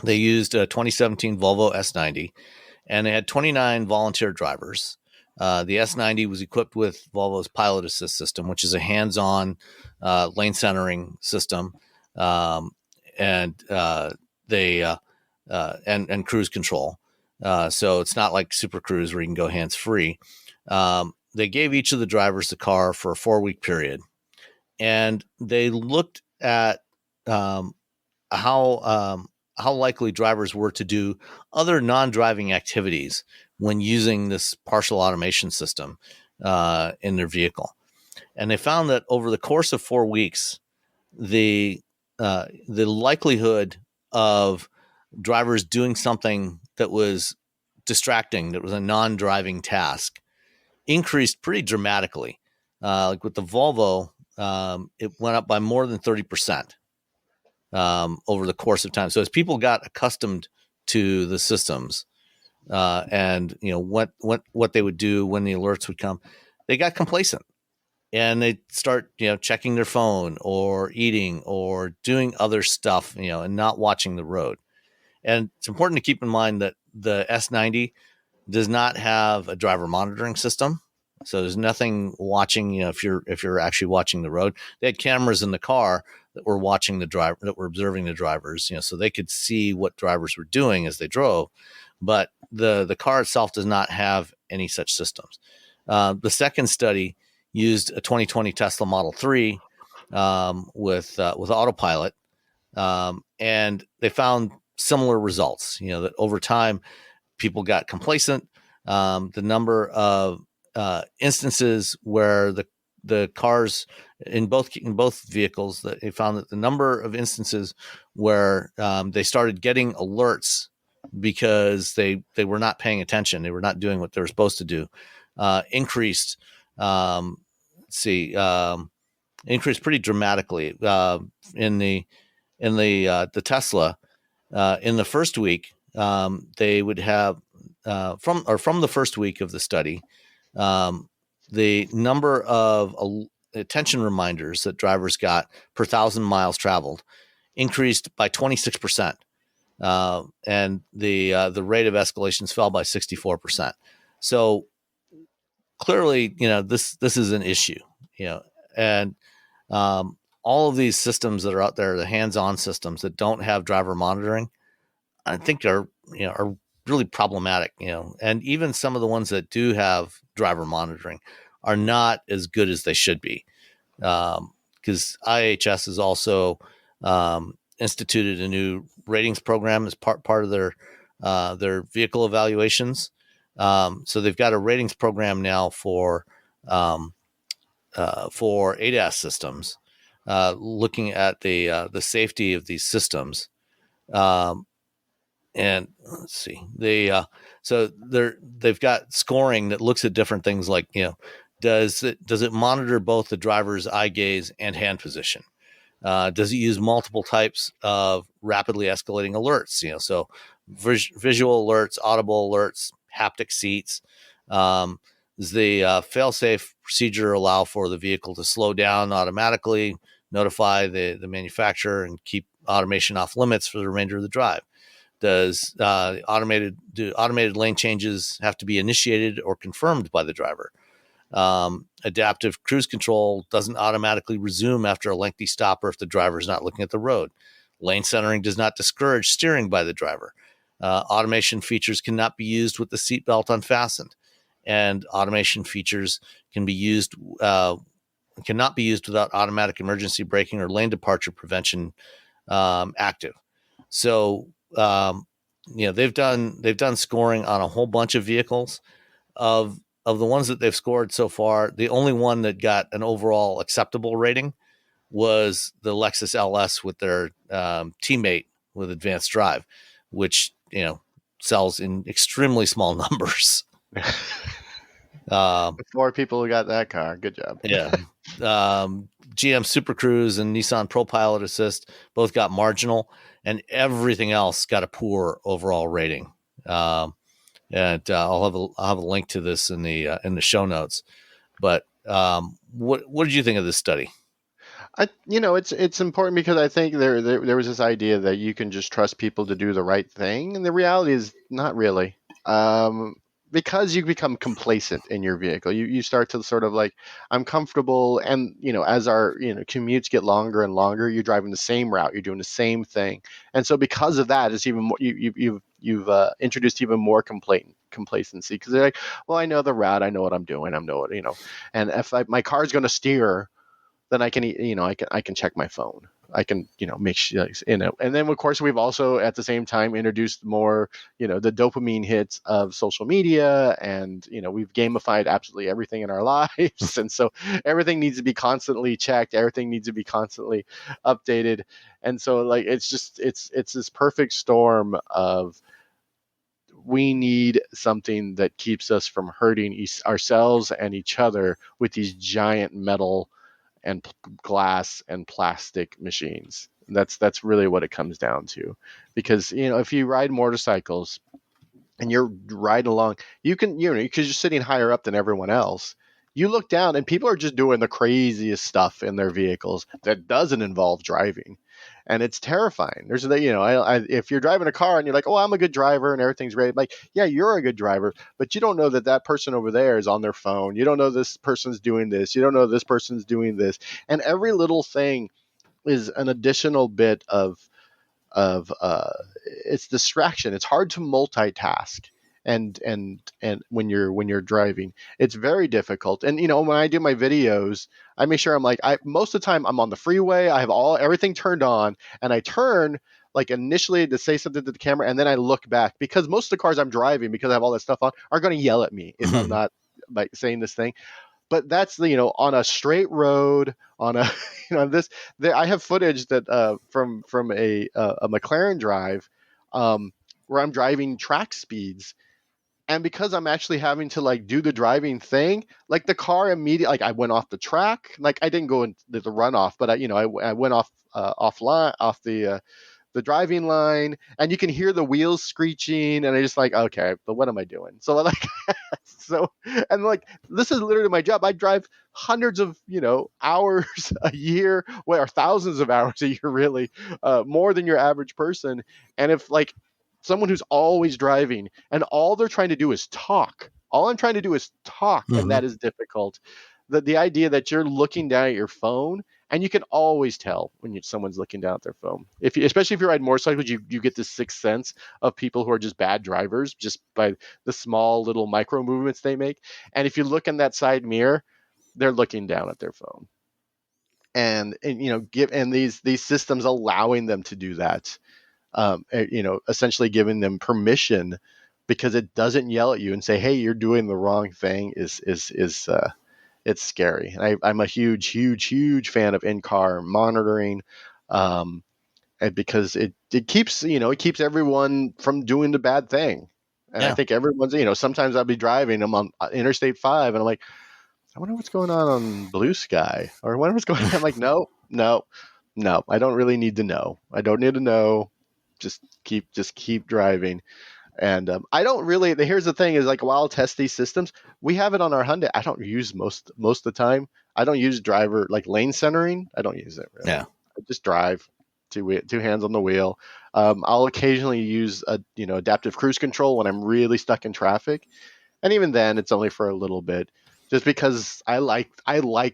they used a 2017 Volvo S90, and they had 29 volunteer drivers. The S90 was equipped with Volvo's Pilot Assist system, which is a hands-on lane centering system, and cruise control. So it's not like Super Cruise where you can go hands-free. They gave each of the drivers the car for a 4-week period, and they looked at how likely drivers were to do other non-driving activities when using this partial automation system in their vehicle. And they found that over the course of 4 weeks, the likelihood of drivers doing something that was distracting, that was a non-driving task, increased pretty dramatically. Like with the Volvo, it went up by more than 30%. Over the course of time. So as people got accustomed to the systems and what they would do when the alerts would come, they got complacent and they start checking their phone or eating or doing other stuff and not watching the road. And it's important to keep in mind that the S90 does not have a driver monitoring system. So there's nothing watching, if you're actually watching the road. They had cameras in the car that were watching the driver, that were observing the drivers, so they could see what drivers were doing as they drove. But the car itself does not have any such systems. The second study used a 2020 Tesla Model 3 with autopilot, and they found similar results. That over time, people got complacent. The number of instances where the cars in both vehicles, that they found that the number of instances where they started getting alerts because they were not paying attention, they were not doing what they were supposed to do, increased. Increased pretty dramatically in the Tesla. In the first week, they would have from the first week of the study, the number of attention reminders that drivers got per 1,000 miles traveled increased by 26%, and the rate of escalations fell by 64%. So clearly, this is an issue, and all of these systems that are out there, the hands-on systems that don't have driver monitoring, I think are really problematic, and even some of the ones that do have driver monitoring are not as good as they should be. Because IIHS has also instituted a new ratings program as part of their vehicle evaluations. So they've got a ratings program now for ADAS systems, looking at the safety of these systems. And let's see, they've got scoring that looks at different things like, does it monitor both the driver's eye gaze and hand position? Does it use multiple types of rapidly escalating alerts? So visual alerts, audible alerts, haptic seats. Does the fail-safe procedure allow for the vehicle to slow down automatically, notify the manufacturer, and keep automation off limits for the remainder of the drive? Does automated lane changes have to be initiated or confirmed by the driver? Adaptive cruise control doesn't automatically resume after a lengthy stop or if the driver is not looking at the road. Lane centering does not discourage steering by the driver. Automation features cannot be used with the seatbelt unfastened, and automation features cannot be used without automatic emergency braking or lane departure prevention active. So they've done scoring on a whole bunch of vehicles. Of the ones that they've scored so far, the only one that got an overall acceptable rating was the Lexus LS with their teammate with advanced drive, which sells in extremely small numbers. 4 people who got that car. Good job. Yeah. GM Super Cruise and Nissan Pro Pilot Assist both got marginal, and everything else got a poor overall rating. And I'll have a link to this in the show notes. But what did you think of this study? It's important because I think there was this idea that you can just trust people to do the right thing, and the reality is not really. Um, because you become complacent in your vehicle, you start to sort of like, I'm comfortable, and as our commutes get longer and longer, you're driving the same route, you're doing the same thing, and so because of that, it's even more you've introduced even more complacency because they're like, well, I know the route, I know what I'm doing, I know what and if my car's going to steer, then I can, I can check my phone. I can, make sure, and then of course we've also at the same time introduced more, the dopamine hits of social media, and we've gamified absolutely everything in our lives, and so everything needs to be constantly checked, everything needs to be constantly updated, and so like it's this perfect storm of we need something that keeps us from hurting ourselves and each other with these giant metal and glass and plastic machines. That's really what it comes down to, because if you ride motorcycles and you're riding along, you can because you're sitting higher up than everyone else. You look down and people are just doing the craziest stuff in their vehicles that doesn't involve driving, and it's terrifying. There's if you're driving a car and you're like, oh, I'm a good driver and everything's great, like, yeah, you're a good driver, but you don't know that that person over there is on their phone. You don't know this person's doing this. You don't know this person's doing this, and every little thing is an additional bit of it's distraction. It's hard to multitask, and when you're driving, it's very difficult. And when I do my videos, I make sure I'm like, I most of the time I'm on the freeway. I have everything turned on, and I turn like initially to say something to the camera, and then I look back because most of the cars I'm driving, because I have all that stuff on, are going to yell at me if I'm not like saying this thing. But that's on a straight road on a this there, I have footage that from a McLaren drive, where I'm driving track speeds, and because I'm actually having to like do the driving thing, like the car immediately, like I went off the track, like I didn't go into the runoff, but I went off offline off the driving line, and you can hear the wheels screeching, and I just like, okay, but what am I doing? So like so, and like this is literally my job. I drive hundreds of hours a year, or thousands of hours a year, really, more than your average person. And if like someone who's always driving and all they're trying to do is talk, all I'm trying to do is talk, and that is difficult. The idea that you're looking down at your phone, and you can always tell when someone's looking down at their phone. Especially if you ride motorcycles, you get this sixth sense of people who are just bad drivers just by the small little micro movements they make. And if you look in that side mirror, they're looking down at their phone. And these systems allowing them to do that, essentially giving them permission, because it doesn't yell at you and say, "Hey, you're doing the wrong thing." Is it's scary. And I'm a huge fan of in-car monitoring, and because it keeps it keeps everyone from doing the bad thing. And I think everyone's sometimes I'll be driving, I'm on Interstate 5, and I'm like, I wonder what's going on Blue Sky, or I wonder what's going on. I'm like, no, I don't really need to know. I don't need to know. Just keep driving. And I don't really. Here's the thing: is like, while I'll test these systems, we have it on our Hyundai. I don't use most of the time. I don't use driver like lane centering. I don't use it really. Yeah. I just drive, two hands on the wheel. I'll occasionally use adaptive cruise control when I'm really stuck in traffic, and even then, it's only for a little bit, just because I like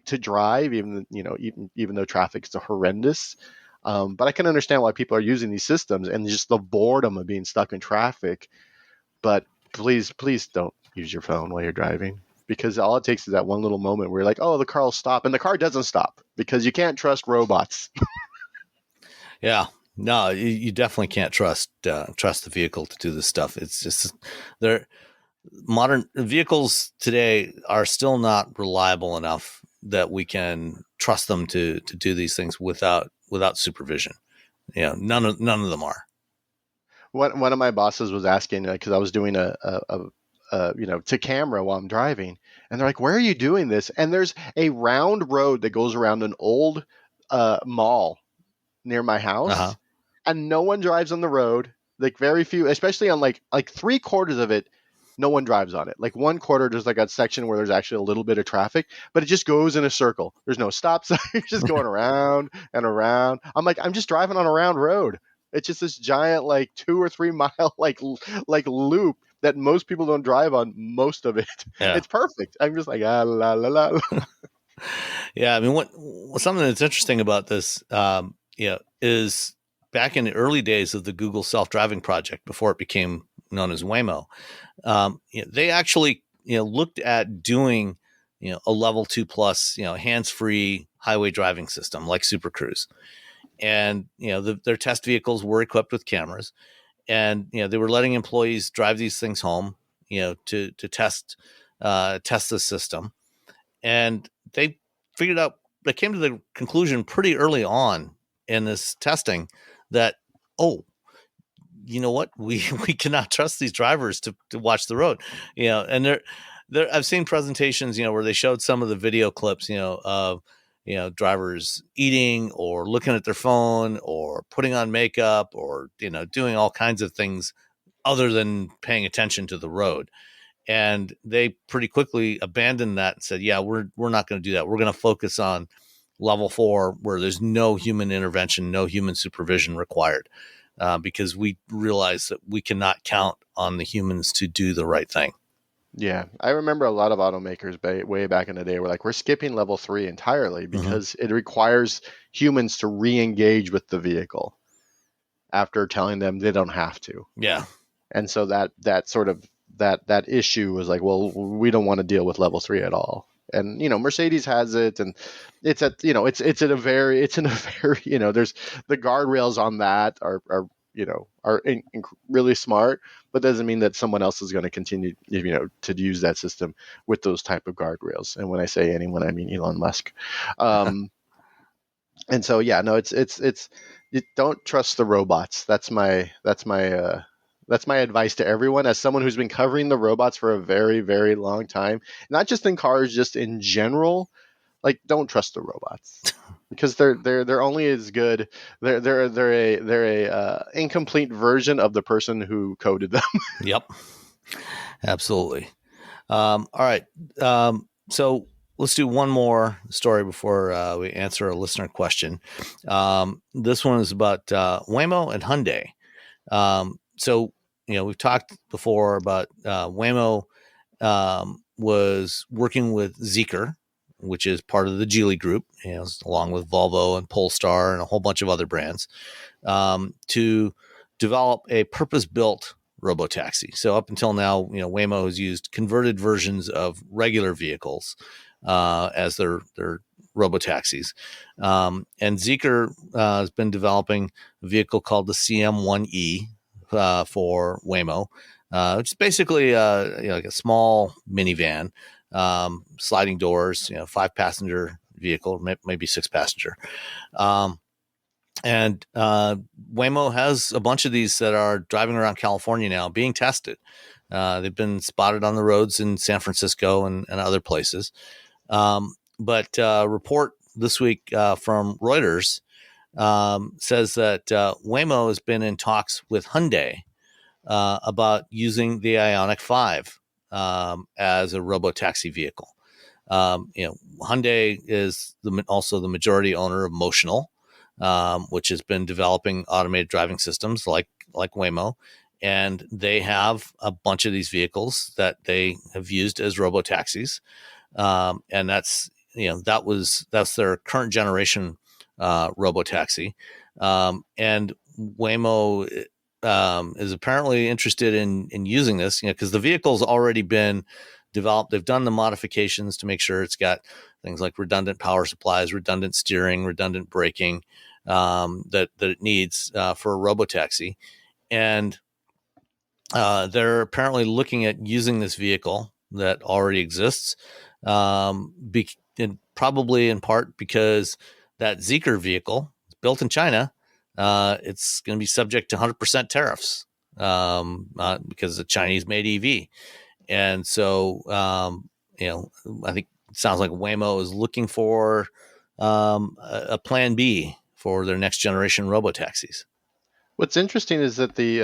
to drive, even though traffic's horrendous. But I can understand why people are using these systems, and just the boredom of being stuck in traffic. But please don't use your phone while you're driving, because all it takes is that one little moment where you're like, oh, the car will stop, and the car doesn't stop, because you can't trust robots. Yeah. No, you definitely can't trust the vehicle to do this stuff. It's just modern vehicles today are still not reliable enough that we can trust them to do these things without supervision. None of them are. One of my bosses was asking, because I was doing a to camera while I'm driving, and they're like, where are you doing this? And there's a round road that goes around an old mall near my house, and no one drives on the road. Like very few, especially on like 3/4 of it, no one drives on it. Like one quarter, there's like a section where there's actually a little bit of traffic, but it just goes in a circle. There's no stop sign. It's just going around and around. I'm like, I'm just driving on a round road. It's just this giant, like 2 or 3 mile, like loop that most people don't drive on most of it. Yeah. It's perfect. I'm just like, la, la, la. Yeah. I mean, something that's interesting about this, is back in the early days of the Google self-driving project, before it became known as Waymo, they actually, looked at doing, a level 2 plus, hands-free highway driving system like Super Cruise. And, their test vehicles were equipped with cameras, and, they were letting employees drive these things home, to test the system. And they came to the conclusion pretty early on in this testing that, you know what, we cannot trust these drivers to watch the road, and I've seen presentations, where they showed some of the video clips, of, drivers eating or looking at their phone or putting on makeup or, doing all kinds of things other than paying attention to the road. And they pretty quickly abandoned that and said, yeah, we're not going to do that. We're going to focus on level 4, where there's no human intervention, no human supervision required, because we realize that we cannot count on the humans to do the right thing. Yeah, I remember a lot of automakers way back in the day were like, we're skipping level 3 entirely because it requires humans to re-engage with the vehicle after telling them they don't have to. Yeah. And so that sort of that issue was like, well, we don't want to deal with level 3 at all. And Mercedes has it, and it's at it's in a very there's the guardrails on that are really smart, but doesn't mean that someone else is going to continue to use that system with those type of guardrails. And when I say anyone, I mean Elon Musk. And so it's you don't trust the robots. That's my advice to everyone, as someone who's been covering the robots for a very, very long time, not just in cars, just in general. Like, don't trust the robots because they're only as good. They're a incomplete version of the person who coded them. Yep, absolutely. All right, so let's do one more story before we answer a listener question. This one is about Waymo and Hyundai. So we've talked before about Waymo was working with Zeekr, which is part of the Geely Group, along with Volvo and Polestar and a whole bunch of other brands, to develop a purpose-built robotaxi. So up until now, Waymo has used converted versions of regular vehicles as their robotaxis. And Zeekr has been developing a vehicle called the CM1E for Waymo, which is basically like a small minivan, sliding doors, 5-passenger vehicle, maybe 6-passenger. And Waymo has a bunch of these that are driving around California now being tested. They've been spotted on the roads in San Francisco and other places. But a report this week from Reuters says that Waymo has been in talks with Hyundai about using the Ioniq 5 as a robotaxi vehicle. Hyundai is also the majority owner of Motional, which has been developing automated driving systems like Waymo, and they have a bunch of these vehicles that they have used as robotaxis, and that's their current generation robotaxi, and Waymo is apparently interested in using this, because the vehicle's already been developed. They've done the modifications to make sure it's got things like redundant power supplies, redundant steering, redundant braking that it needs for a robotaxi. And they're apparently looking at using this vehicle that already exists, and probably in part because that Zeekr vehicle is built in China. It's going to be subject to 100% tariffs because it's a Chinese-made EV. And so, I think it sounds like Waymo is looking for a plan B for their next generation robotaxis. What's interesting is that the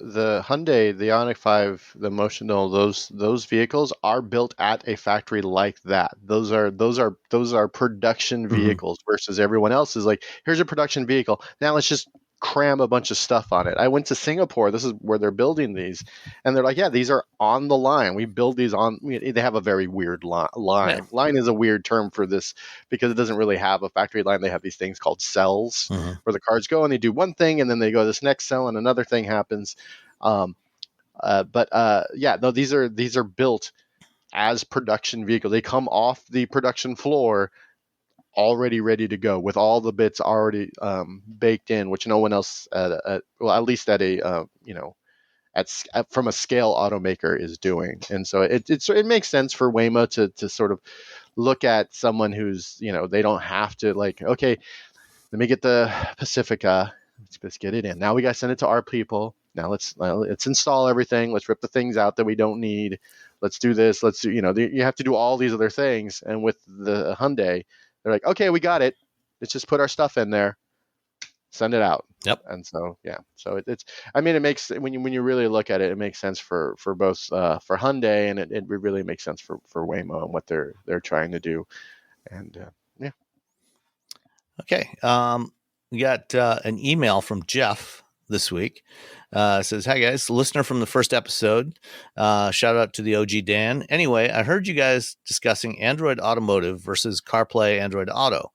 Hyundai, the Ioniq 5, the Emotional, those vehicles are built at a factory like that. Those are production vehicles versus everyone else is like, here's a production vehicle. Now let's just cram a bunch of stuff on it. I went to Singapore. This is where they're building these, and they're like, yeah, these are on the line. We build these on. They have a very weird line. Yeah. Line is a weird term for this because it doesn't really have a factory line. They have these things called cells where the cars go and they do one thing and then they go to this next cell and another thing happens. Yeah, no, these are built as production vehicles. They come off the production floor already ready to go with all the bits already baked in, which no one else well, at least at a from a scale automaker is doing. And so it makes sense for Waymo to sort of look at someone who's, they don't have to like, okay, let me get the Pacifica, let's get it in. Now we got to send it to our people. Now let's install everything. Let's rip the things out that we don't need. Let's do this. Let's do, you have to do all these other things. And with the Hyundai, they're like, okay, we got it. Let's just put our stuff in there, send it out. Yep. And so, yeah, so it's, I mean, it makes, when you really look at it, it makes sense for both, for Hyundai, and it really makes sense for Waymo and what they're trying to do. And yeah. Okay. We got an email from Jeff this week. Says, hi guys, listener from the first episode. Shout out to the OG Dan. Anyway, I heard you guys discussing Android Automotive versus CarPlay Android Auto.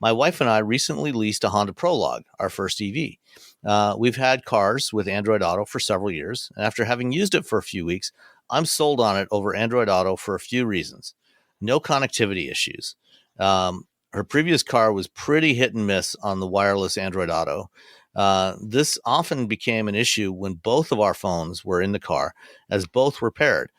My wife and I recently leased a Honda Prologue, our first EV. We've had cars with Android Auto for several years, and after having used it for a few weeks, I'm sold on it over Android Auto for a few reasons. No connectivity issues. Her previous car was pretty hit and miss on the wireless Android Auto. This often became an issue when both of our phones were in the car, as both were paired.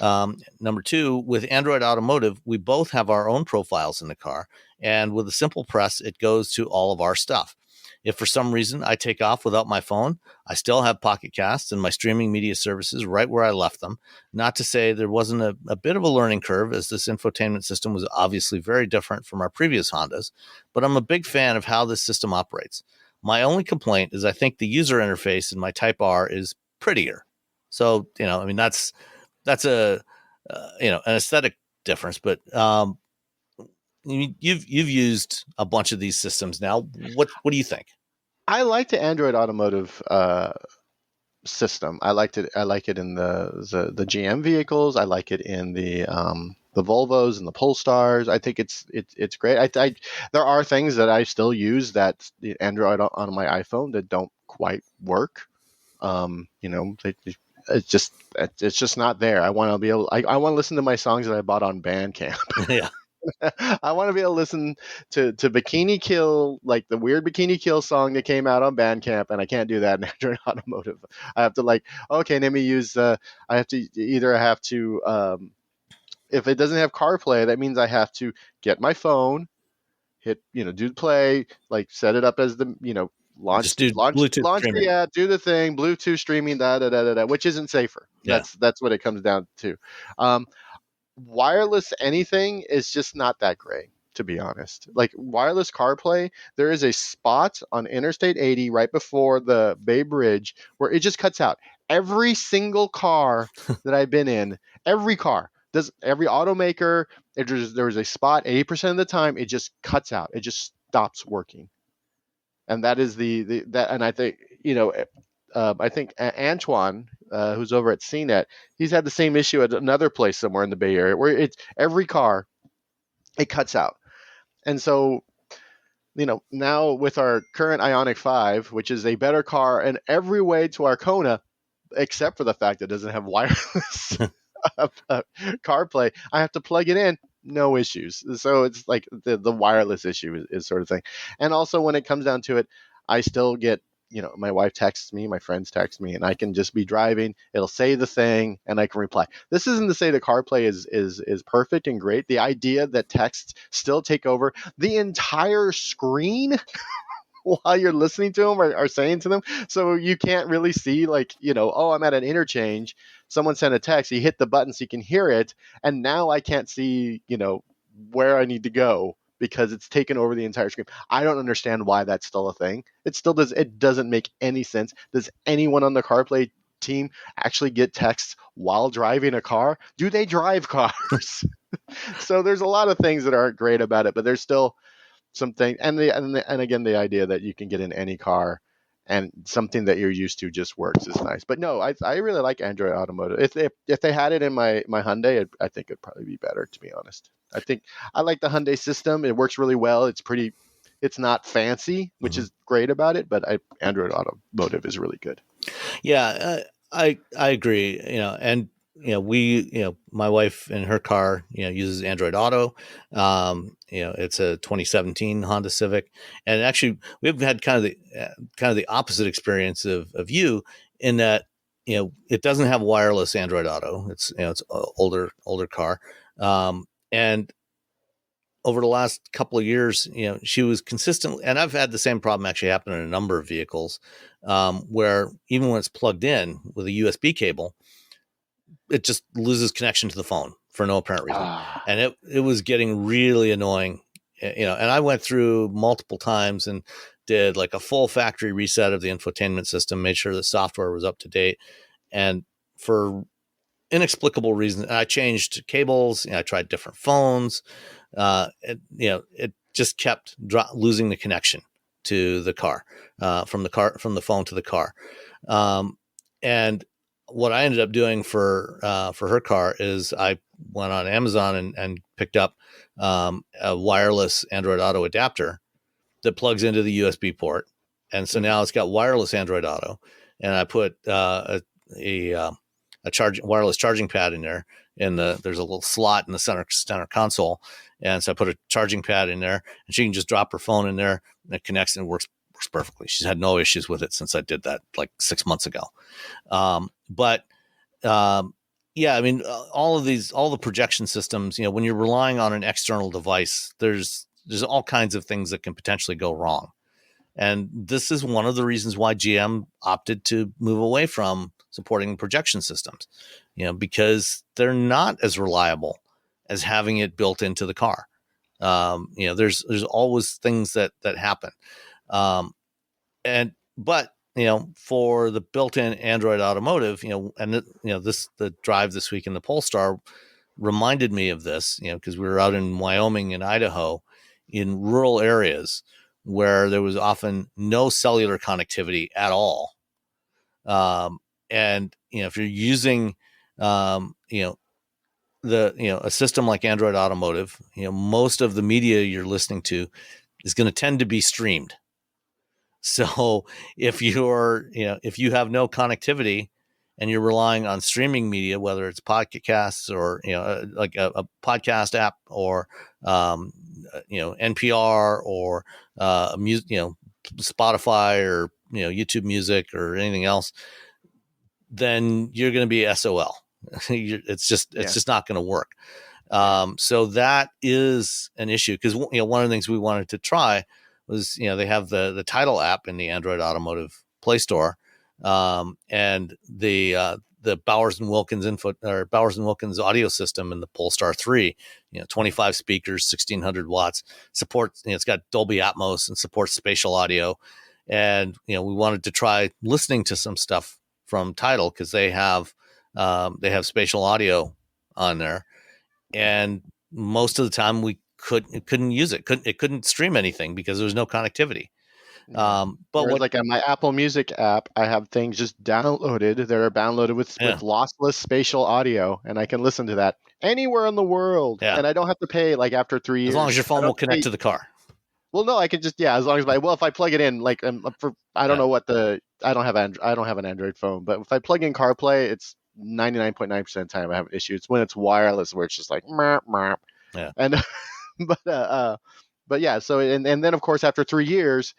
Number two, with Android Automotive, we both have our own profiles in the car, and with a simple press, it goes to all of our stuff. If for some reason I take off without my phone, I still have Pocket Casts and my streaming media services right where I left them. Not to say there wasn't a bit of a learning curve, as this infotainment system was obviously very different from our previous Hondas, but I'm a big fan of how this system operates. My only complaint is I think the user interface in my Type R is prettier. So, I mean, that's a an aesthetic difference, but you've used a bunch of these systems now. What do you think? I like the Android Automotive system. I like it in the GM vehicles. I like it in the Volvos and the Polestars. I think it's great. There are things that I still use that the Android on my iPhone that don't quite work. It's just not there. I want to be able. I want to listen to my songs that I bought on Bandcamp. Yeah. I want to be able to listen to Bikini Kill, like the weird Bikini Kill song that came out on Bandcamp, and I can't do that in Android Automotive. I have to okay, let me use. I have to if it doesn't have CarPlay, that means I have to get my phone, hit do play, set it up as the launch Bluetooth the app, do the thing, Bluetooth streaming, which isn't safer. Yeah. That's what it comes down to. Wireless anything is just not that great, to be honest. Like wireless CarPlay, there is a spot on Interstate 80 right before the Bay Bridge where it just cuts out. Every single car that I've been in, every automaker, there was a spot 80% of the time, it just cuts out. It just stops working. And that is and I think, I think Antoine, who's over at CNET, he's had the same issue at another place somewhere in the Bay Area where it's every car, it cuts out. And so, now with our current Ioniq 5, which is a better car in every way to our Kona, except for the fact that it doesn't have wireless CarPlay, I have to plug it in. No issues. So it's like the wireless issue is sort of thing. And also when it comes down to it, I still get, my wife texts me, my friends text me, and I can just be driving. It'll say the thing and I can reply. This isn't to say that CarPlay is perfect and great. The idea that texts still take over the entire screen while you're listening to them or saying to them. So you can't really see I'm at an interchange. Someone sent a text, you hit the button so you can hear it. And now I can't see, where I need to go because it's taken over the entire screen. I don't understand why that's still a thing. It doesn't make any sense. Does anyone on the CarPlay team actually get texts while driving a car? Do they drive cars? So there's a lot of things that aren't great about it, but there's still something. And again, the idea that you can get in any car and something that you're used to just works is nice. But no, I really like Android Automotive. If they had it in my Hyundai, I think it'd probably be better, to be honest. I think I like the Hyundai system. It works really well. It's not fancy, which is great about it, but Android Automotive is really good. Yeah, I agree. And my wife in her car, uses Android Auto. It's a 2017 Honda Civic, and actually we've had kind of the opposite experience of you, in that it doesn't have wireless Android Auto. It's it's an older car, and over the last couple of years, she was consistently, and I've had the same problem actually happen in a number of vehicles, where even when it's plugged in with a USB cable, it just loses connection to the phone for no apparent reason. And it was getting really annoying, and I went through multiple times and did like a full factory reset of the infotainment system, made sure the software was up to date. And for inexplicable reasons, I changed cables, I tried different phones. It just kept losing the connection to the car, from the phone to the car. And what I ended up doing for her car is I went on Amazon and picked up a wireless Android Auto adapter that plugs into the USB port. And so now it's got wireless Android Auto, and I put a wireless charging pad in there. There's a little slot in the center console, and so I put a charging pad in there, and she can just drop her phone in there, and it connects and works perfectly. She's had no issues with it since I did that like 6 months ago. Yeah, I mean, all the projection systems, when you're relying on an external device, there's all kinds of things that can potentially go wrong. And this is one of the reasons why GM opted to move away from supporting projection systems, because they're not as reliable as having it built into the car. There's always things that happen. But for the built-in Android Automotive, the drive this week in the Polestar reminded me of this, because we were out in Wyoming and Idaho in rural areas where there was often no cellular connectivity at all. And if you're using, a system like Android Automotive, most of the media you're listening to is going to tend to be streamed. So if you have no connectivity and you're relying on streaming media, whether it's podcasts or, like a podcast app, or, NPR or, Spotify or, YouTube Music or anything else, then you're going to be SOL. It's just not going to work. So that is an issue, because, one of the things we wanted to try was, they have the Tidal app in the Android Automotive Play Store, and the Bowers and Wilkins audio system in the Polestar 3, 25 speakers, 1600 watts, supports, it's got Dolby Atmos and supports spatial audio. And, we wanted to try listening to some stuff from Tidal, because they have spatial audio on there. And most of the time we couldn't use it. It couldn't stream anything because there was no connectivity. But like on my Apple Music app, I have things just downloaded that are downloaded with lossless spatial audio, and I can listen to that anywhere in the world. Yeah. And I don't have to pay like after 3 years. As long as your phone will connect to the car. Well, no, I can just, as long as if I plug it in, like I don't know what I don't have an Android phone, but if I plug in CarPlay, it's 99.9% of the time I have an issue. It's when it's wireless where it's just like, meow. Yeah. And but yeah, so and then of course after 3 years,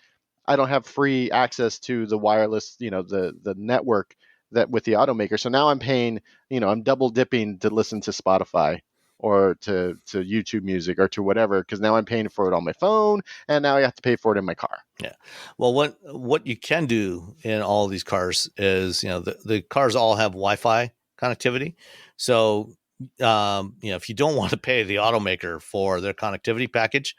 I don't have free access to the wireless, the network that with the automaker. So now I'm paying, I'm double dipping to listen to Spotify or to YouTube Music or to whatever, because now I'm paying for it on my phone, and now I have to pay for it in my car. Yeah. Well, what you can do in all these cars is, the cars all have Wi-Fi connectivity. So if you don't want to pay the automaker for their connectivity package,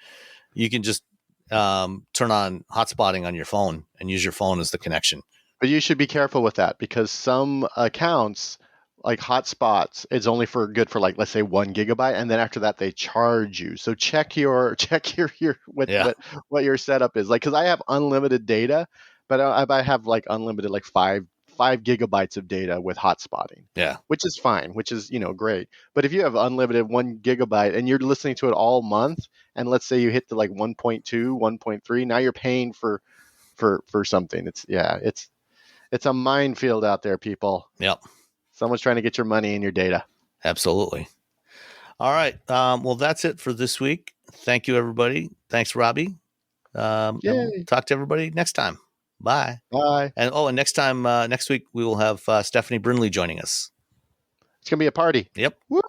you can just turn on hotspotting on your phone and use your phone as the connection. But you should be careful with that because some accounts, like hotspots, it's only good for like, let's say 1 gigabyte, and then after that they charge you. So check your what your setup is like, because I have unlimited data, but I have like unlimited like five gigabytes of data with hotspotting. Yeah, which is fine, which is great. But if you have unlimited 1 gigabyte and you're listening to it all month, and let's say you hit the like 1.2, 1.3, now you're paying for something. It's a minefield out there, people. Yep. Someone's trying to get your money and your data. Absolutely. All right. Well, that's it for this week. Thank you, everybody. Thanks, Robbie. And we'll talk to everybody next time. Bye. Bye. And next week we will have Stephanie Brinley joining us. It's going to be a party. Yep. Woo!